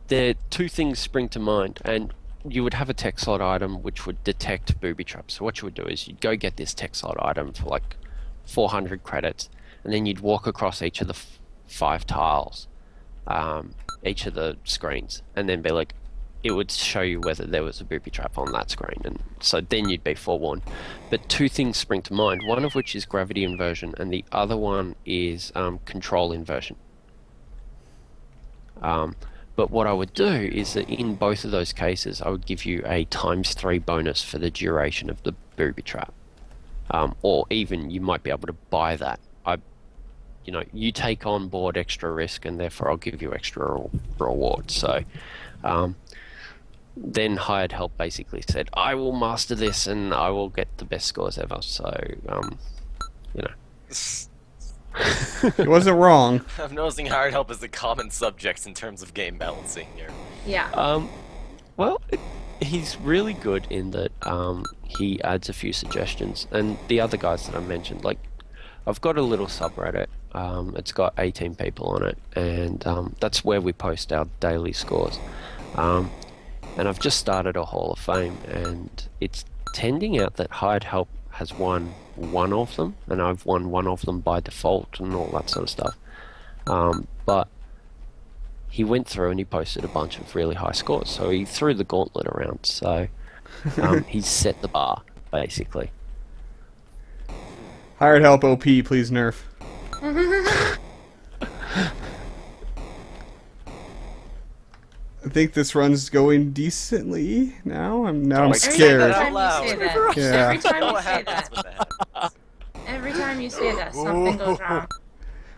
there two things spring to mind, and you would have a tech slot item which would detect booby traps. So what you would do is you'd go get this tech slot item for like 400 credits, and then you'd walk across each of the 5 tiles, each of the screens, and then be like, it would show you whether there was a booby trap on that screen, and so then you'd be forewarned. But two things spring to mind, one of which is gravity inversion, and the other one is control inversion. But what I would do is that in both of those cases, I would give you a ×3 bonus for the duration of the booby trap. Or even you might be able to buy that. You take on board extra risk, and therefore I'll give you extra reward. So then hired help basically said, I will master this and I will get the best scores ever. So, He wasn't wrong. I'm noticing hired help is the common subject in terms of game balancing here. Yeah. Well, he's really good in that he adds a few suggestions, and the other guys that I mentioned, like I've got a little subreddit. It's got 18 people on it, and that's where we post our daily scores. And I've just started a Hall of Fame, and it's tending out that hired help has won one of them, and I've won one of them by default and all that sort of stuff. But he went through and he posted a bunch of really high scores, so he threw the gauntlet around. So he's set the bar, basically. Hired help OP, please nerf. I think this run's going decently now. I'm Every scared. time Every time you say that. Yeah. Every time you What say happens that. when that happens? Every time you say that, something goes wrong.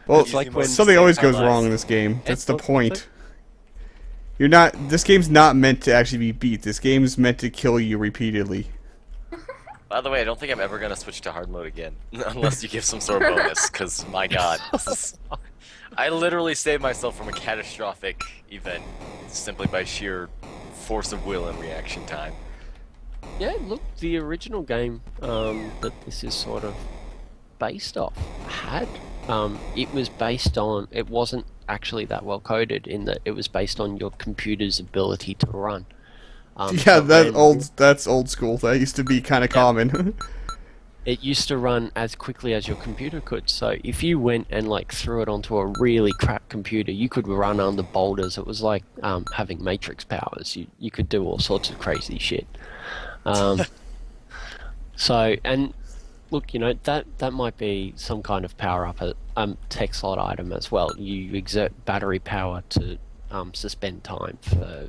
Well, It's like when something always Save My goes Life. wrong in this game. That's the It's point. This game's not meant to actually be beat. This game's meant to kill you repeatedly. By the way, I don't think I'm ever gonna switch to hard mode again, unless you give some sort of bonus. Because my God, I literally saved myself from a catastrophic event simply by sheer force of will and reaction time. Yeah, look, the original game that this is sort of based off had it was based on, it wasn't actually that well coded in that it was based on your computer's ability to run. Yeah, so that's old school. That used to be kind of common. it used to run as quickly as your computer could. So if you went and like threw it onto a really crap computer, you could run under boulders. It was like having Matrix powers. You could do all sorts of crazy shit. So, and look, you know, that might be some kind of power up, tech slot item as well. You exert battery power to suspend time for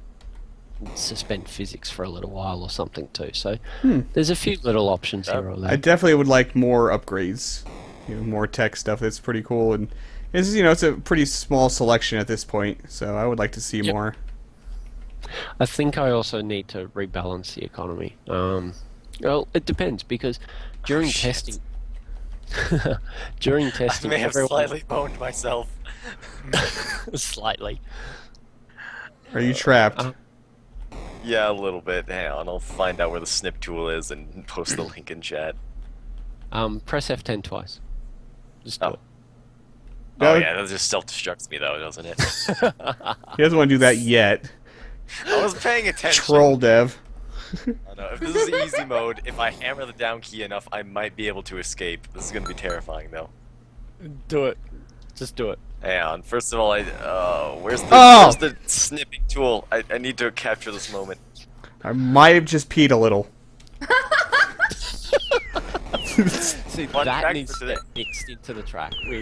suspend physics for a little while or something too. So there's a few little options here or there. I definitely would like more upgrades, more tech stuff. That's pretty cool, and it's a pretty small selection at this point. So I would like to see more. I think I also need to rebalance the economy. Well, it depends because during testing, during I testing, may have everyone slightly boned myself. slightly. Are you trapped? Yeah, a little bit. Hang on, I'll find out where the snip tool is and post the link in chat. Press F10 twice. Just do Oh. it. Oh No. yeah, that just self-destructs me though, doesn't it? He doesn't want to do that yet. I was paying attention. Troll dev. Oh, no, if this is easy mode, if I hammer the down key enough, I might be able to escape. This is gonna be terrifying though. Do it. Just do it. Hang on. First of all, where's Oh! the snipping tool? I need to capture this moment. I might have just peed a little. See, Fun that fact needs for to today. get mixed into the track. We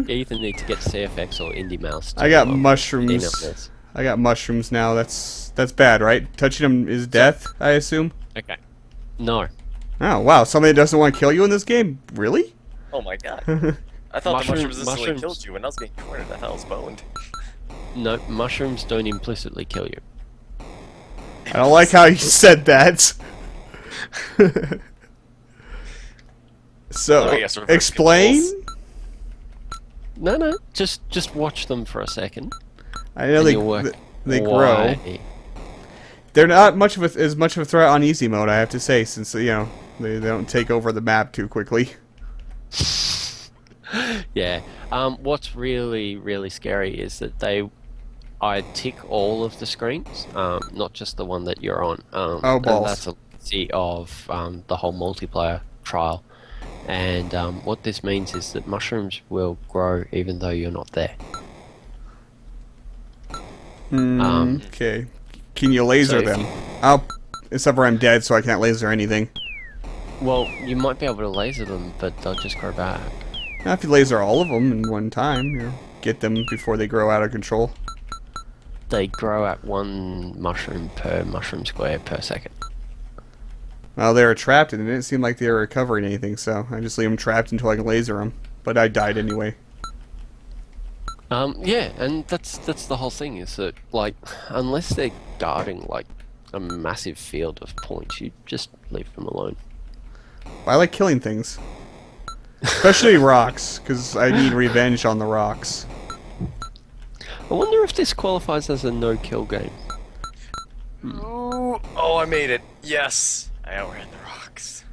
either need to get CFX or Indie to I got clean up mushrooms. this. I got mushrooms now. That's bad, right? Touching them is death, I assume. Okay. No. Oh wow! Somebody doesn't want to kill you in this game? Really? Oh my God. I thought the mushrooms instantly mushrooms- killed you when I was getting cornered. I thought I was boned. No, mushrooms don't implicitly kill you. I don't like how you said that. So, Oh, I guess reverse explain? controls. No, just watch them for a second. I know and you'll work they grow. why- They're not much of as much of a threat on easy mode, I have to say, since they don't take over the map too quickly. Yeah. What's really scary is that I tick all of the screens, not just the one that you're on. Oh, and balls. that's a legacy of the whole multiplayer trial. And what this means is that mushrooms will grow even though you're not there. Okay. Can you laser So if them? Except for I'm dead, so I can't laser anything. Well, you might be able to laser them, but they'll just grow back. Now, if you laser all of them in one time, get them before they grow out of control. They grow at one mushroom per mushroom square per second. Well, they were trapped, and it didn't seem like they were recovering anything, so I just leave them trapped until I can laser them. But I died anyway. Yeah, and that's the whole thing is that, like, unless they're guarding, like, a massive field of points, you just leave them alone. I like killing things. Especially rocks, because I need revenge on the rocks. I wonder if this qualifies as a no-kill game. Ooh, oh, I made it. Yes. I outran the rocks.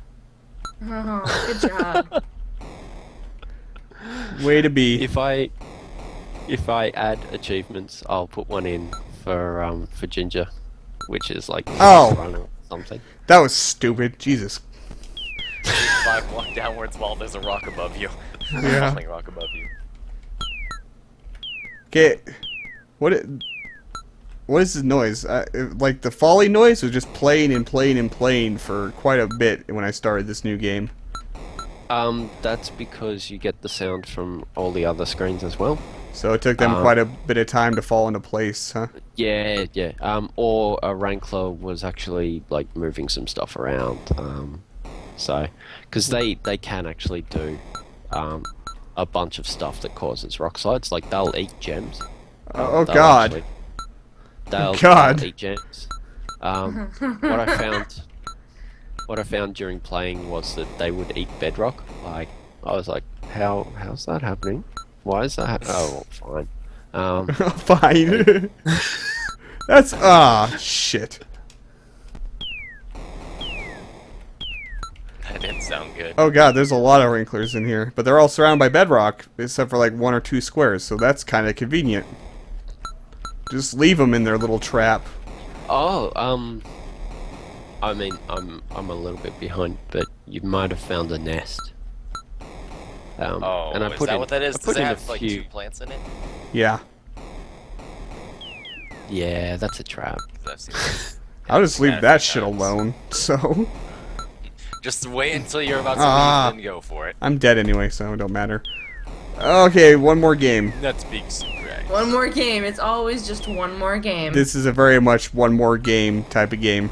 Oh, good job. Way to be. If I add achievements, I'll put one in for Ginger, which is like Oh. run or something. That was stupid. Jesus. 5 walk downwards while there's a rock above you. Yeah. Falling rock above you. Okay. What is this noise? Like the falling noise was just playing and playing and playing for quite a bit when I started this new game. That's because you get the sound from all the other screens as well. So it took them quite a bit of time to fall into place, huh? Yeah. Or a Rankler was actually like moving some stuff around. So, because they can actually do a bunch of stuff that causes rock slides. Like they'll eat gems. Oh They'll God. actually- They'll God. eat gems. What I found what I found during playing was that they would eat bedrock. Like, I was like, how's that happening? Why is that happening? Oh, well, fine. Fine. That's shit. That didn't sound good. Oh god, there's a lot of wrinklers in here, but they're all surrounded by bedrock, except for like 1 or 2 squares, so that's kind of convenient. Just leave them in their little trap. Oh, I mean, I'm a little bit behind, but you might have found a nest. Oh, and I is put that in, what that is? I Does put it in have a like few. 2 plants in it? Yeah. Yeah, that's a trap. That's I'll just leave Yeah, that shit sometimes. alone. So Just wait until you're about to leave, then go for it. I'm dead anyway, so it don't matter. Okay, one more game. That's being super accurate. One more game. It's always just one more game. This is a very much one more game type of game.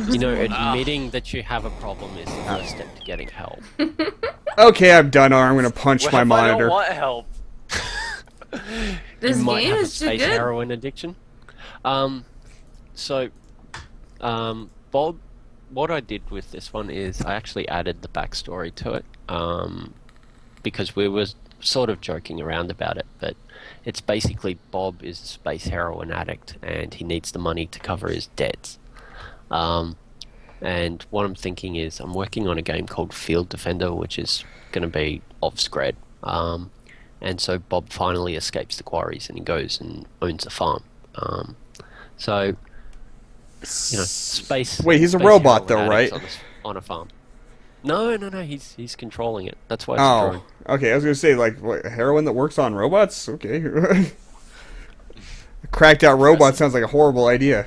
You know, admitting that you have a problem is the first step to getting help. Okay, I'm done, or I'm gonna punch What my if monitor. I don't want help? This You might game have a is too space good. heroin addiction. So, Bob, what I did with this one is I actually added the backstory to it, because we were sort of joking around about it, but it's basically Bob is a space heroin addict and he needs the money to cover his debts. And what I'm thinking is I'm working on a game called Field Defender, which is going to be of Scred. And so Bob finally escapes the quarries and he goes and owns a farm. So, you know, space. Wait, he's a space robot heroin though, addicts right? On a farm. No, he's controlling it. That's why it's Oh, drone. okay. I was gonna say like what, heroin that works on robots. Okay. Cracked out robot sounds like a horrible idea.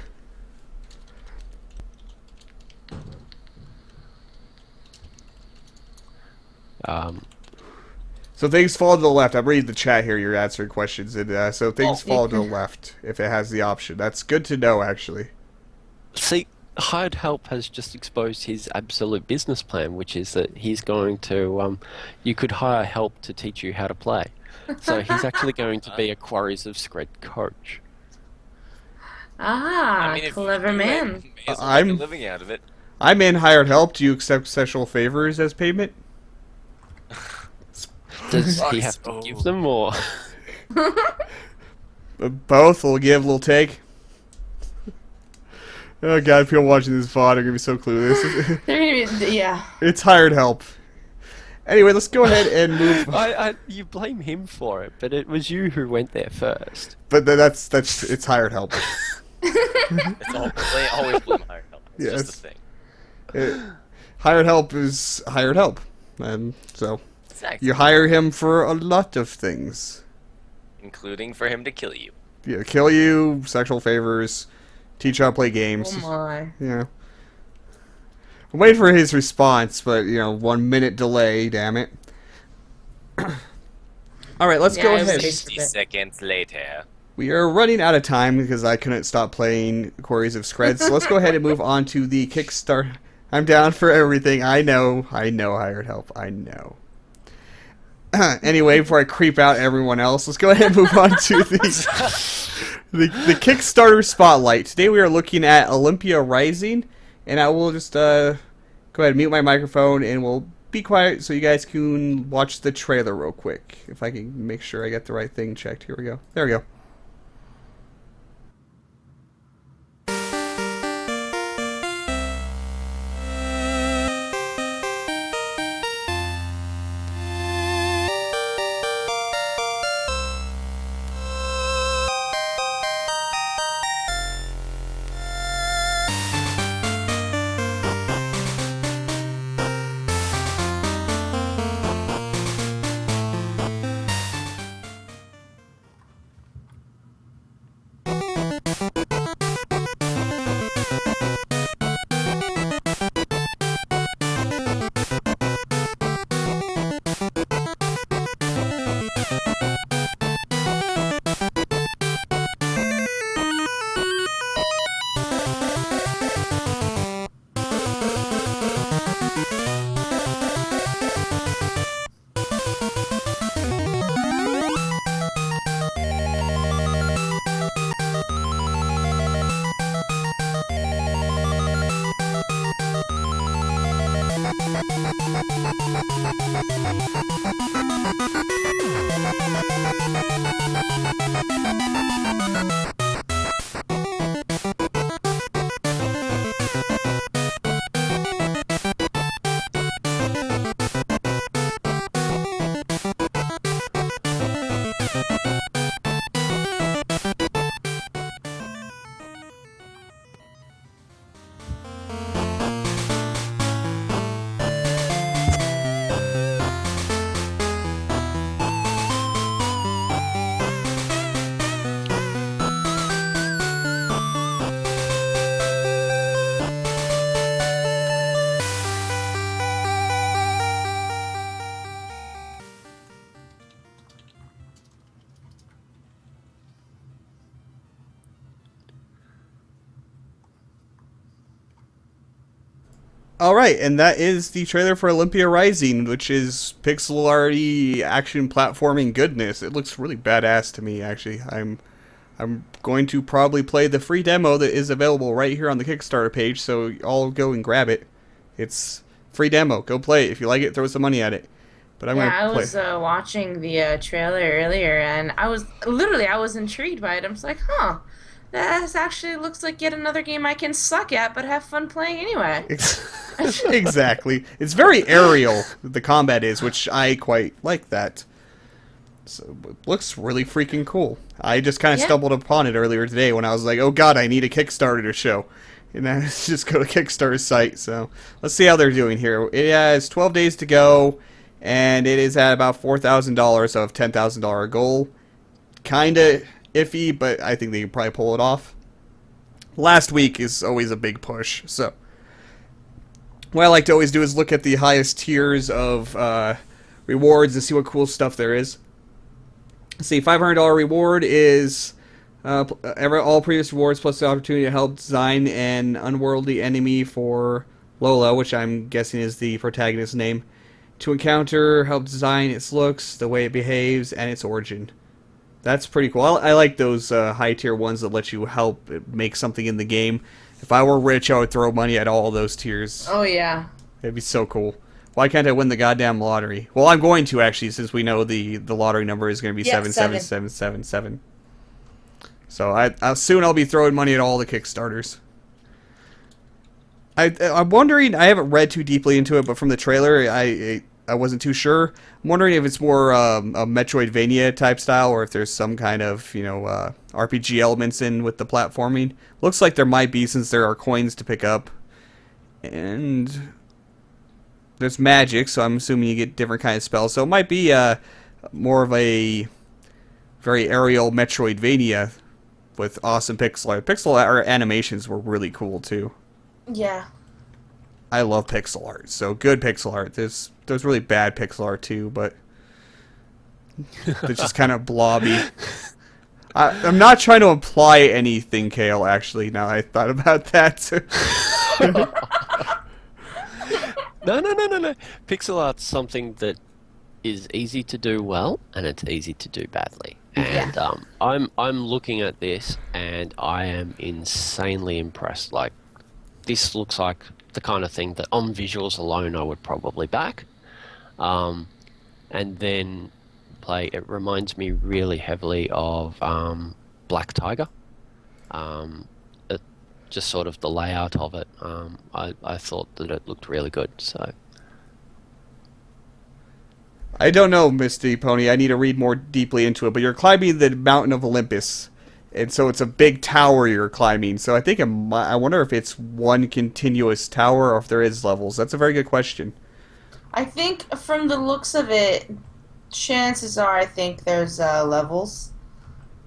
So things fall to the left. I'm reading the chat here. You're answering questions, and so things fall to the left if it has the option. That's good to know, actually. See, Hired Help has just exposed his absolute business plan, which is that he's going to, you could hire help to teach you how to play. So he's actually going to be a Quarries of Scred coach. Ah, I mean, if clever you do it, man. you may as well I'm- make a living out of it. I'm in hired help. Do you accept sexual favors as payment? Does he have to give them, or? Both. We'll give, we'll take. Oh god, people watching this VOD are gonna be so clueless. They're gonna be, yeah. It's hired help. Anyway, let's go ahead and move. You blame him for it, but it was you who went there first. But that's it's hired help. It's always blame hired help. It's Yes. just a thing. Hired help is hired help, and so Exactly. you hire him for a lot of things. Including for him to kill you. Yeah, kill you, sexual favors, teach you how to play games. Oh my. Yeah. I'm waiting for his response, but 1 minute delay. Damn it. All right, let's Yeah, go I was ahead. just- 60 seconds later. We are running out of time because I couldn't stop playing Quarries of Scred. So let's go ahead and move on to the Kickstarter. I'm down for everything. I know, hired help. I know. Anyway, before I creep out everyone else, let's go ahead and move on to the Kickstarter spotlight. Today we are looking at Olympia Rising, and I will just go ahead and mute my microphone and we'll be quiet so you guys can watch the trailer real quick. If I can make sure I get the right thing checked. Here we go. There we go. Alright, and that is the trailer for Olympia Rising, which is pixel arty action platforming goodness. It looks really badass to me, actually. I'm going to probably play the free demo that is available right here on the Kickstarter page, so all go and grab it. It's free demo. Go play it. If you like it, throw some money at it. But I'm Yeah, gonna I play. was watching the trailer earlier, and I was intrigued by it. I'm just like, huh, that actually looks like yet another game I can suck at, but have fun playing anyway. Exactly. It's very aerial, the combat is, which I quite like that. So it looks really freaking cool. I just kind of stumbled upon it earlier today when I was like, oh god, I need a Kickstarter to show. And I just go to Kickstarter's site. So let's see how they're doing here. It has 12 days to go, and it is at about $4,000 of $10,000 goal. Kinda iffy, but I think they can probably pull it off. Last week is always a big push, so what I like to always do is look at the highest tiers of rewards and see what cool stuff there is. Let's see, $500 reward is all previous rewards plus the opportunity to help design an unworldly enemy for Lola, which I'm guessing is the protagonist's name, to encounter, help design its looks, the way it behaves, and its origin. That's pretty cool. I like those high tier ones that let you help make something in the game. If I were rich, I would throw money at all those tiers. Oh yeah. It'd be so cool. Why can't I win the goddamn lottery? Well, I'm going to, actually, since we know the lottery number is going to be 77777. So soon I'll be throwing money at all the Kickstarters. I'm wondering, I haven't read too deeply into it, but from the trailer, I wasn't too sure. I'm wondering if it's more a Metroidvania type style, or if there's some kind of, RPG elements in with the platforming. Looks like there might be, since there are coins to pick up. And there's magic, so I'm assuming you get different kind of spells. So it might be more of a very aerial Metroidvania with awesome pixel art. Pixel art animations were really cool too. Yeah. I love pixel art. So good pixel art. There's really bad pixel art too, but it's just kind of blobby. I'm not trying to imply anything, Kale, actually, now I thought about that. No. Pixel art's something that is easy to do well, and it's easy to do badly. And I'm looking at this, and I am insanely impressed. Like, this looks like the kind of thing that on visuals alone I would probably back. And then play. It reminds me really heavily of Black Tiger. Just sort of the layout of it. I thought that it looked really good. So I don't know, Misty Pony. I need to read more deeply into it. But you're climbing the mountain of Olympus, and so it's a big tower you're climbing. So I think I wonder if it's one continuous tower or if there is levels. That's a very good question. I think from the looks of it, chances are I think there's levels.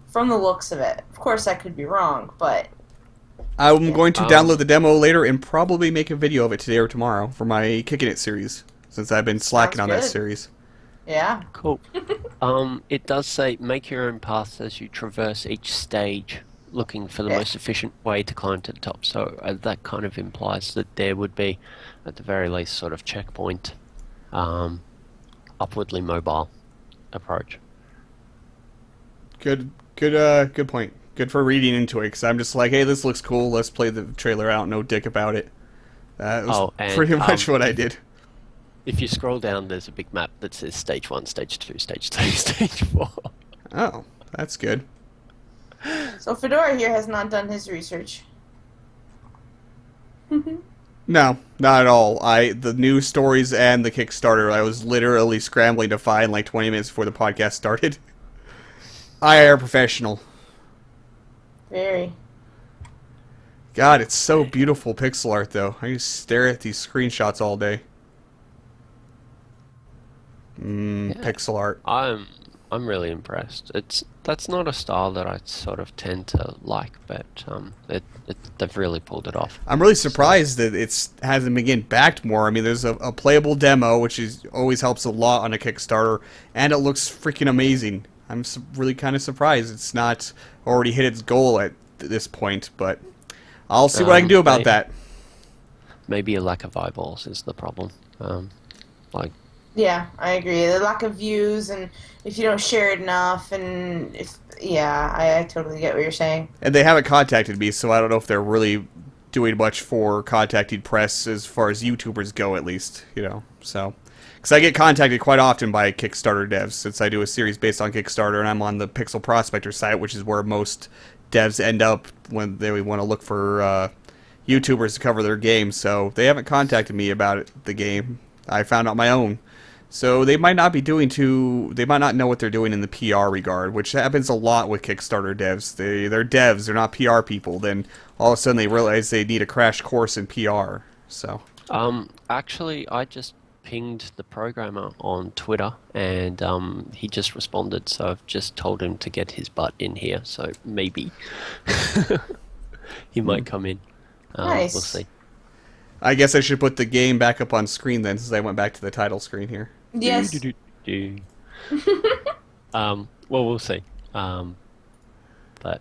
From the looks of it. Of course, I could be wrong, but I'm going to download the demo later and probably make a video of it today or tomorrow for my Kicking It series, since I've been slacking on that series. yeah. cool. It does say make your own paths as you traverse each stage, looking for the most efficient way to climb to the top. So that kind of implies that there would be, at the very least, sort of checkpoint, upwardly mobile approach. Good point. Good for reading into it, because I'm just like, hey, this looks cool. Let's play the trailer out. No dick about it. That was pretty much what I did. If you scroll down, there's a big map that says Stage 1, Stage 2, Stage 3, Stage 4. Oh, that's good. So Fedora here has not done his research. No, not at all. The news stories and the Kickstarter, I was literally scrambling to find like 20 minutes before the podcast started. IR professional. Very. God, it's so beautiful pixel art, though. I just stare at these screenshots all day. Pixel art. I'm really impressed. That's not a style that I sort of tend to like, but they've really pulled it off. I'm really surprised that it hasn't been getting backed more. I mean, there's a playable demo, which always helps a lot on a Kickstarter, and it looks freaking amazing. I'm really kind of surprised it's not already hit its goal at this point, but I'll see what I can do about that. Maybe a lack of eyeballs is the problem. Yeah, I agree. The lack of views, and if you don't share it enough, and I totally get what you're saying. And they haven't contacted me, so I don't know if they're really doing much for contacting press as far as YouTubers go, at least, so. Because I get contacted quite often by Kickstarter devs, since I do a series based on Kickstarter, and I'm on the Pixel Prospector site, which is where most devs end up when they want to look for YouTubers to cover their game. So they haven't contacted me about the game. I found out my own. So they might not be they might not know what they're doing in the PR regard, which happens a lot with Kickstarter devs. They're devs, they're not PR people. Then all of a sudden they realize they need a crash course in PR. So. Actually, I just pinged the programmer on Twitter, and he just responded. So I've just told him to get his butt in here. So maybe he might come in. Nice. We'll see. I guess I should put the game back up on screen then, since I went back to the title screen here. Yes. Well, we'll see. But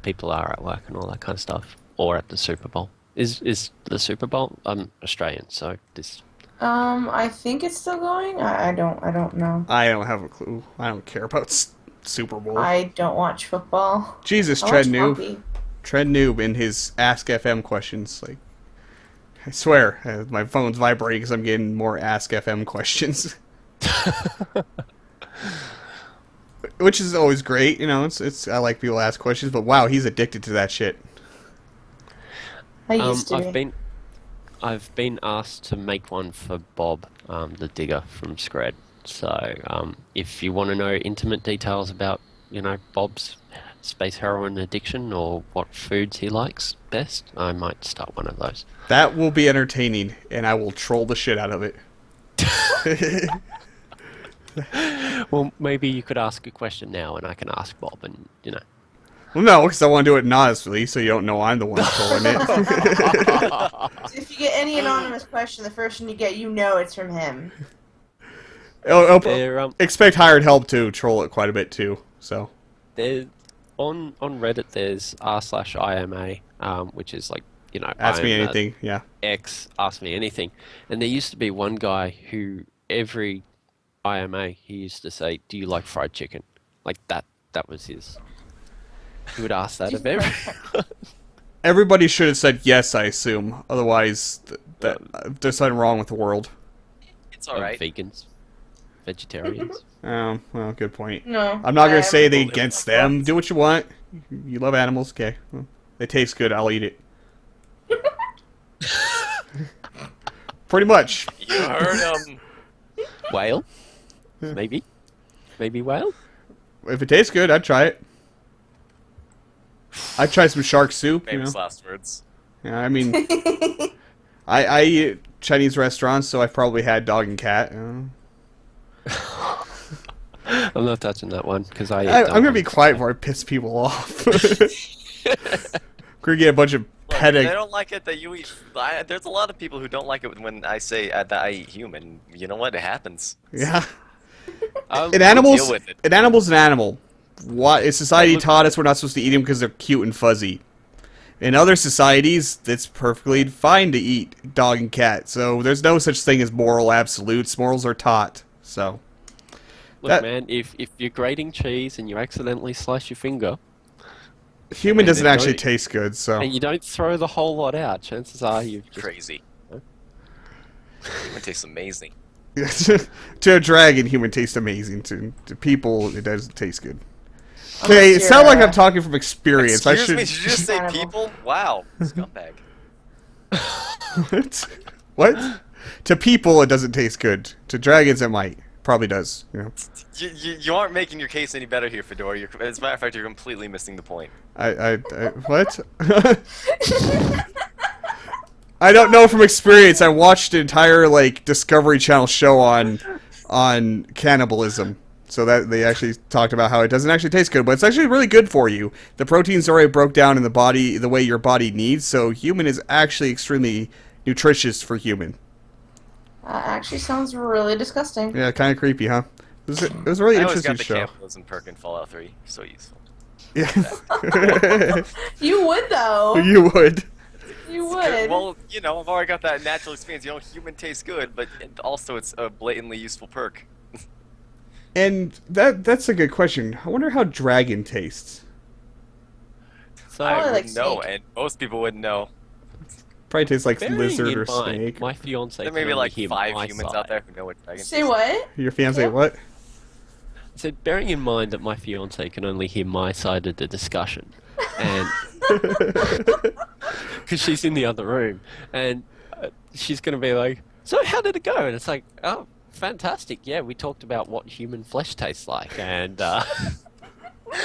people are at work and all that kind of stuff, or at the Super Bowl. Is the Super Bowl? I'm Australian, so this. I think it's still going. I don't know. I don't have a clue. I don't care about Super Bowl. I don't watch football. Jesus, I Tread watch Noob. hockey. Tread Noob in his Ask FM questions. Like, I swear, my phone's vibrating because I'm getting more Ask FM questions. Which is always great, it's I like people ask questions, but wow, he's addicted to that shit. I used to be. I've been asked to make one for Bob, the digger from Scred. So if you want to know intimate details about, Bob's space heroin addiction or what foods he likes best, I might start one of those. That will be entertaining, and I will troll the shit out of it. Well, maybe you could ask a question now, and I can ask Bob, and Well, no, because I want to do it anonymously, so you don't know I'm the one trolling it. If you get any anonymous question, the first one you get, it's from him. Expect hired help to troll it quite a bit too. So on Reddit, there's r/IMA, which is like ask me anything. Yeah. X ask me anything, and there used to be one guy who every IMA he used to say, "Do you like fried chicken?" Like that. That was his. He would ask that of everyone. Everybody should have said yes, I assume. Otherwise, there's something wrong with the world. It's alright. Vegans, vegetarians. Oh, well, good point. No. I'm not going to say anything live against with them. us. Do what you want. You love animals, okay. Well, they taste good, I'll eat it. Pretty much. You heard him. Whale? Maybe whale? If it tastes good, I'd try it. I'd try some shark soup, Famous last words. Yeah, I mean, I eat at Chinese restaurants, so I've probably had dog and cat. I'm not touching that one because I'm going to be quiet before I piss people off. We're going to get a bunch of Look, petting. they don't like it that you eat. There's a lot of people who don't like it when I say that I eat human. You know what? It happens. Yeah. Deal An animal's with it. an animal. What? Society taught us we're not supposed to eat them because they're cute and fuzzy. In other societies, it's perfectly fine to eat dog and cat. So there's no such thing as moral absolutes. Morals are taught. So. Look, man, if you're grating cheese and you accidentally slice your finger, Human and doesn't then actually don't- taste good, so. and you don't throw the whole lot out, chances are you've just... Crazy. It tastes amazing. To a dragon, human tastes amazing. To people, it doesn't taste good. Okay, it sounds like I'm talking from experience. Excuse I me, did you just say Incredible. people? Wow, scumbag. What? What? To people, it doesn't taste good. To dragons, it might. Probably does. You know? You aren't making your case any better here, Fedora. As a matter of fact, you're completely missing the point. What? I don't know from experience. I watched an entire Discovery Channel show on cannibalism. So that they actually talked about how it doesn't actually taste good, but it's actually really good for you. The proteins already broke down in the body the way your body needs, so human is actually extremely nutritious for human. Actually sounds really disgusting. Yeah, kind of creepy, huh? It was a really I always interesting got the show. cannibalism perk in Fallout 3. So useful. Yeah. You would though. You would. You It's would. good. Well, you know, I've already got that natural experience. You know, human tastes good, but also it's a blatantly useful perk. And that's a good question. I wonder how dragon tastes. So, I I like wouldn't know, snake. and most people wouldn't know. Probably tastes like bearing lizard in or mind, snake. my fiance There may be can like only hear 5 my humans side. out there who know what dragon Say tastes what? Your fiance Yeah. what? I said, bearing in mind that my fiance can only hear my side of the discussion, and because she's in the other room, and she's going to be like, "So how did it go?" And it's like, "Oh, fantastic! Yeah, we talked about what human flesh tastes like, and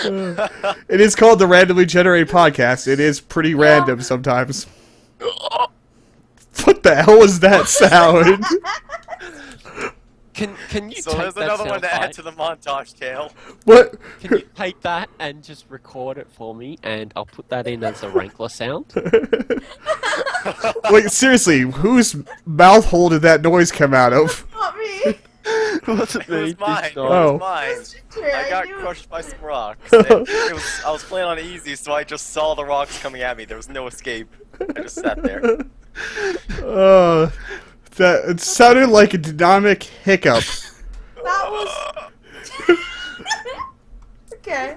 It is called the Randomly Generated Podcast. It is pretty random sometimes. What the hell was that sound? can you So take there's that another one to soundbite? add to the montage, Kale. What? Can you take that and just record it for me, and I'll put that in as a Rankler sound? Wait, seriously, whose mouth hole did that noise come out of? Not me. Wasn't It was me, mine. just It not. Oh. was mine. I got knew it. crushed by some rocks. I was playing on easy, so I just saw the rocks coming at me. There was no escape. I just sat there. That it sounded like a dynamic hiccup. That was okay.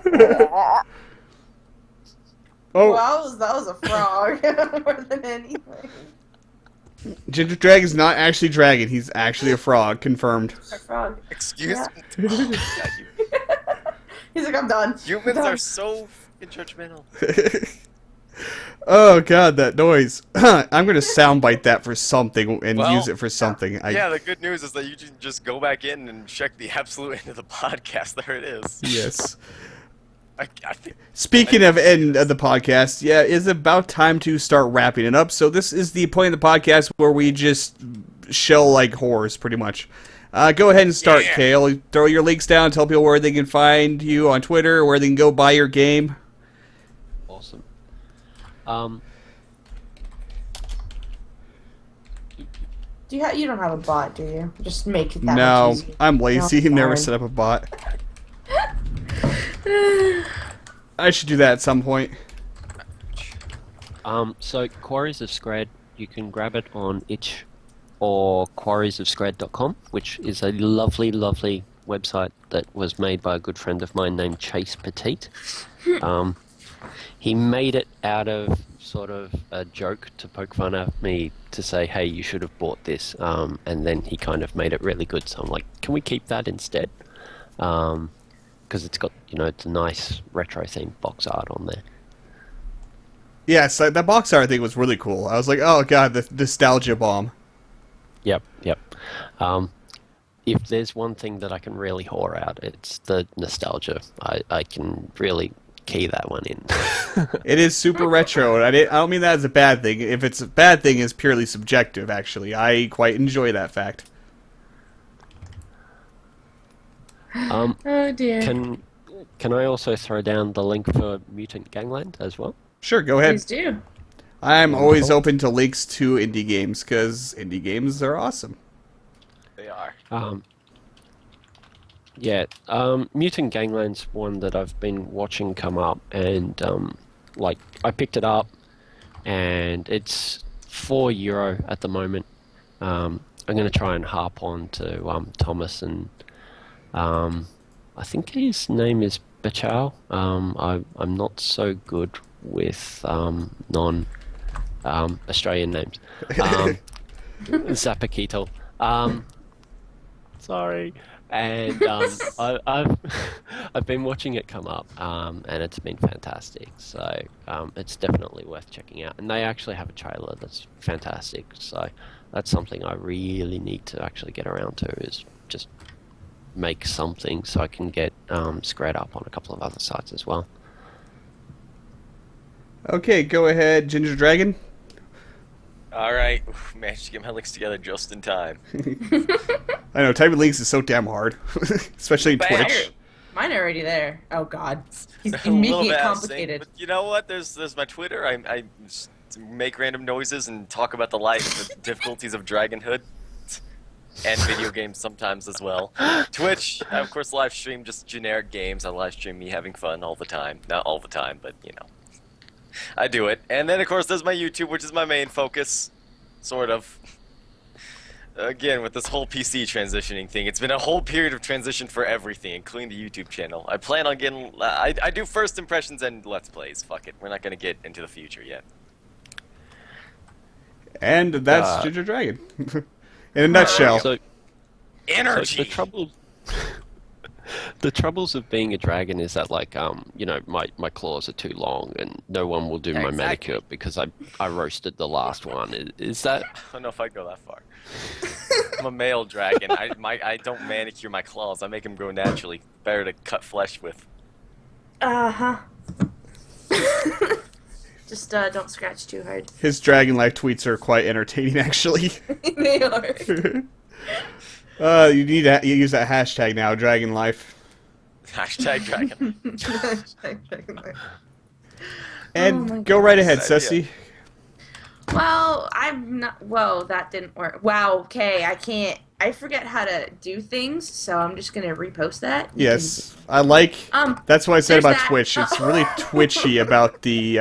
Oh, Well, that was a frog more than anything. Gingerdragon's not actually dragon. He's actually a frog. Confirmed. A frog. Excuse Yeah. me. God, He's like, I'm done. humans I'm done. are so fucking judgmental. Oh god, that noise. I'm gonna soundbite that for something and Well, use it for something. Yeah, the good news is that you can just go back in and check the absolute end of the podcast. There it is. Yes. I think Speaking of end of the podcast, yeah, it's about time to start wrapping it up. So this is the point of the podcast where we just shell like whores, pretty much. Go ahead and start, Yeah. Kale. Throw your links down. Tell people where they can find you on Twitter, where they can go buy your game. Awesome. You don't have a bot, do you? Just make it that No, much easier. I'm lazy. No, Never fine. set up a bot. I should do that at some point. So Quarries of Scred, you can grab it on itch or quarriesofscred.com, which is a lovely, lovely website that was made by a good friend of mine named Chase Petite. He made it out of sort of a joke to poke fun at me to say, hey, you should have bought this. And then he kind of made it really good. So I'm like, can we keep that instead? Because it's got, it's a nice retro themed box art on there. Yes, that box art I think was really cool. I was like, oh god, the nostalgia bomb. Yep. If there's one thing that I can really whore out, it's the nostalgia. I can really key that one in. It is super retro, and I don't mean that as a bad thing. If it's a bad thing, it's purely subjective, actually. I quite enjoy that fact. Oh dear. Can I also throw down the link for Mutant Gangland as well? Sure, go ahead. Please do. I'm always open to links to indie games, because indie games are awesome. they are. Mutant Gangland's one that I've been watching come up, and I picked it up, and it's €4 at the moment. I'm going to try and harp on to Thomas, and I think his name is Bachao. I'm not so good with non Australian names. Zappaquito. Sorry. And I've I've been watching it come up, and it's been fantastic. So it's definitely worth checking out. And they actually have a trailer that's fantastic. So that's something I really need to actually get around to, is just make something so I can get Scred up on a couple of other sites as well. Okay, go ahead, Gingerdragon. All right, managed to get my links together just in time. I know, typing links is so damn hard. Especially in Bam. Twitch. Mine are already there. Oh God, he's A little making bit it out of sync, complicated. but you know what? There's my Twitter. I just make random noises and talk about the difficulties of Dragonhood and video games sometimes as well. Twitch, I of course live stream just generic games. I live stream me having fun all the time. Not all the time, but you know, I do it. And then of course there's my YouTube, which is my main focus, sort of. Again, with this whole PC transitioning thing, it's been a whole period of transition for everything, including the YouTube channel. I plan on getting... I do first impressions and Let's Plays. Fuck it. We're not going to get into the future yet. And that's Gingerdragon. In a nutshell. So Energy! the troubles of being a dragon is that, like, you know, my claws are too long and no one will do my Exactly. manicure because I roasted the last one. Is that... I don't know if I'd go that far. I'm a male dragon. I don't manicure my claws. I make them grow naturally. Better to cut flesh with. Uh-huh. Just don't scratch too hard. His Dragon Life tweets are quite entertaining, actually. They are. You need to use that hashtag now, Dragon Life. Hashtag dragon. And Oh my go right ahead, Good Cessy. idea. Well, I'm not. Whoa, that didn't work. Wow. Okay, I can't. I forget how to do things, so I'm just gonna repost that. Yes, I like. That's what I said there's about that. Twitch. It's really twitchy about the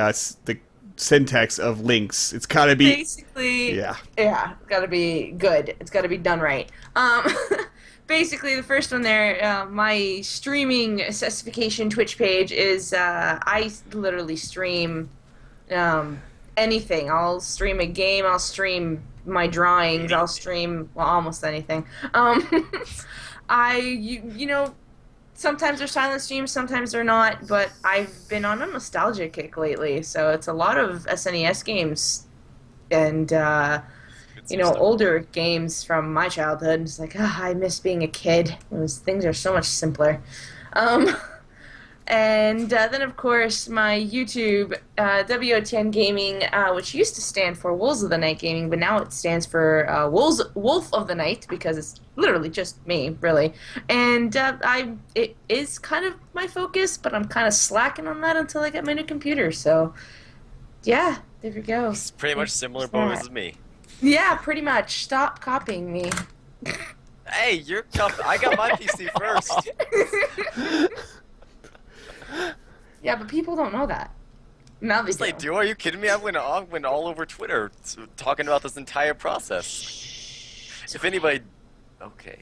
syntax of links. It's gotta be. Basically. Yeah. Yeah, it's gotta be good. It's gotta be done right. Basically, the first one there, my streaming specification Twitch page is, I literally stream anything. I'll stream a game, I'll stream my drawings, I'll stream, well, almost anything. You know, sometimes they're silent streams, sometimes they're not, but I've been on a nostalgia kick lately, so it's a lot of SNES games and, you know, older games from my childhood. It's like, I miss being a kid. Things are so much simpler. And then, of course, my YouTube, WOTN Gaming, which used to stand for Wolves of the Night Gaming, but now it stands for Wolf of the Night, because it's literally just me, really. And it is kind of my focus, but I'm kind of slacking on that until I get my new computer. So, yeah, there we go. It's pretty much similar There's boys that. as me. Yeah, pretty much. Stop copying me. Hey, I got my PC first. Yeah, but people don't know that. Now they Yes, they do. Are you kidding me? I went all over Twitter talking about this entire process. If anybody... Okay.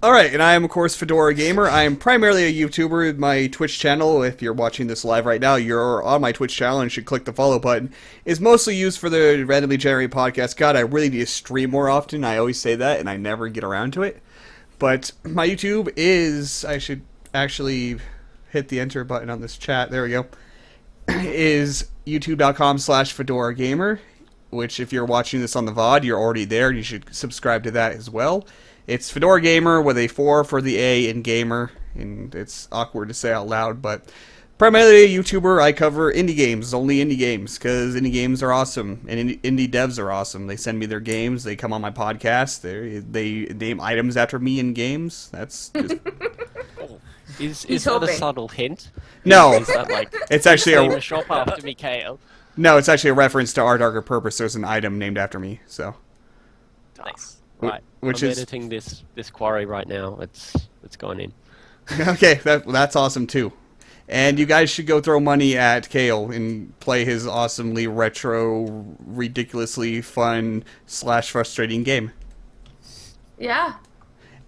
Alright, and I am, of course, Fedora Gamer. I am primarily a YouTuber. My Twitch channel, if you're watching this live right now, you're on my Twitch channel and should click the follow button, is mostly used for the randomly generated podcast. God, I really need to stream more often. I always say that, and I never get around to it. But my YouTube is... I should actually hit the enter button on this chat. There we go. Is youtube.com/Fedora Gamer, which if you're watching this on the VOD, you're already there. You should subscribe to that as well. It's Fedora Gamer with a 4 for the A in Gamer, and it's awkward to say out loud, but primarily a YouTuber. I cover indie games, only indie games, because indie games are awesome, and indie devs are awesome. They send me their games, they come on my podcast, they name items after me in games. That's just... Is that a hoping. subtle hint? No, Is that like it's actually name a... a shop after Mikhail? No, it's actually a reference to Our Darker Purpose. There's an item named after me, so... Nice. Right. Which I'm is... editing this quarry right now. It's going in. Okay, that's awesome too. And you guys should go throw money at Kale and play his awesomely retro, ridiculously fun / frustrating game. Yeah.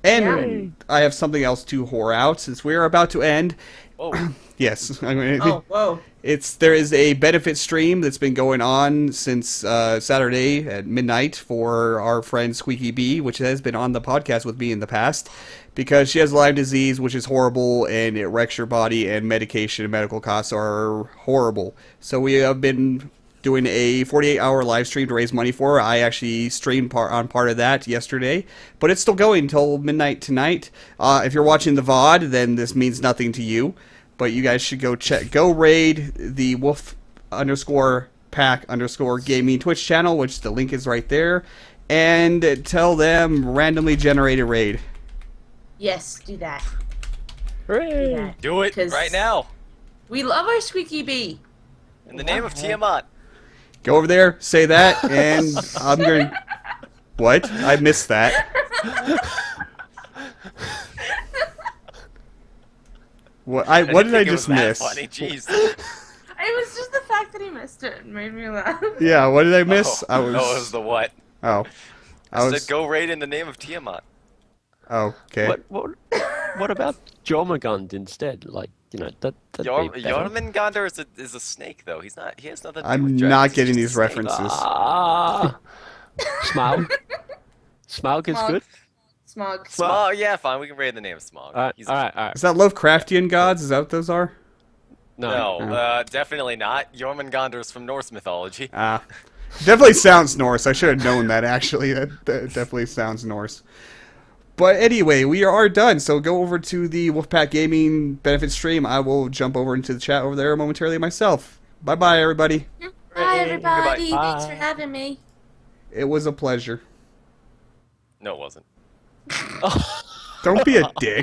And I have something else to whore out since we're about to end. Whoa. Yes, I mean, Oh, whoa. there is a benefit stream that's been going on since Saturday at midnight for our friend Squeaky Bee, which has been on the podcast with me in the past, because she has Lyme disease, which is horrible, and it wrecks your body, and medication and medical costs are horrible. So we have been doing a 48-hour live stream to raise money for her. I actually streamed on part of that yesterday, but it's still going until midnight tonight. If you're watching the VOD, then this means nothing to you, but you guys should go raid the wolf_pack_gaming Twitch channel, which the link is right there, and tell them randomly generate a raid. Yes, do that. Hooray! that. Do it 'Cause right now. We love our Squeaky Bee. In the name of Tiamat. Go over there, say that, and I'm going to... What? I missed that. What did I just miss? Funny, jeez. It was just the fact that he missed it and made me laugh. Yeah, what did I miss? Oh, it was the what? Oh. I said go raid in the name of Tiamat. Oh, okay. What about Jormungand instead? Like, that'd be better. Jormungandr is a snake, though. He has nothing to do with I'm dragons. not He's getting just a these snake. references. Smaug? Smaug is good? Smog. Smog, yeah, fine. We can raid in the name of Smog. Alright, He's alright. Is that Lovecraftian gods? Is that what those are? No, definitely not. Jormungandr is from Norse mythology. Definitely sounds Norse. I should have known that, actually. That definitely sounds Norse. But anyway, we are done. So go over to the Wolfpack Gaming benefit stream. I will jump over into the chat over there momentarily myself. Bye-bye, everybody. Hi, everybody. Goodbye. Thanks for having me. It was a pleasure. No, it wasn't. Don't be a dick.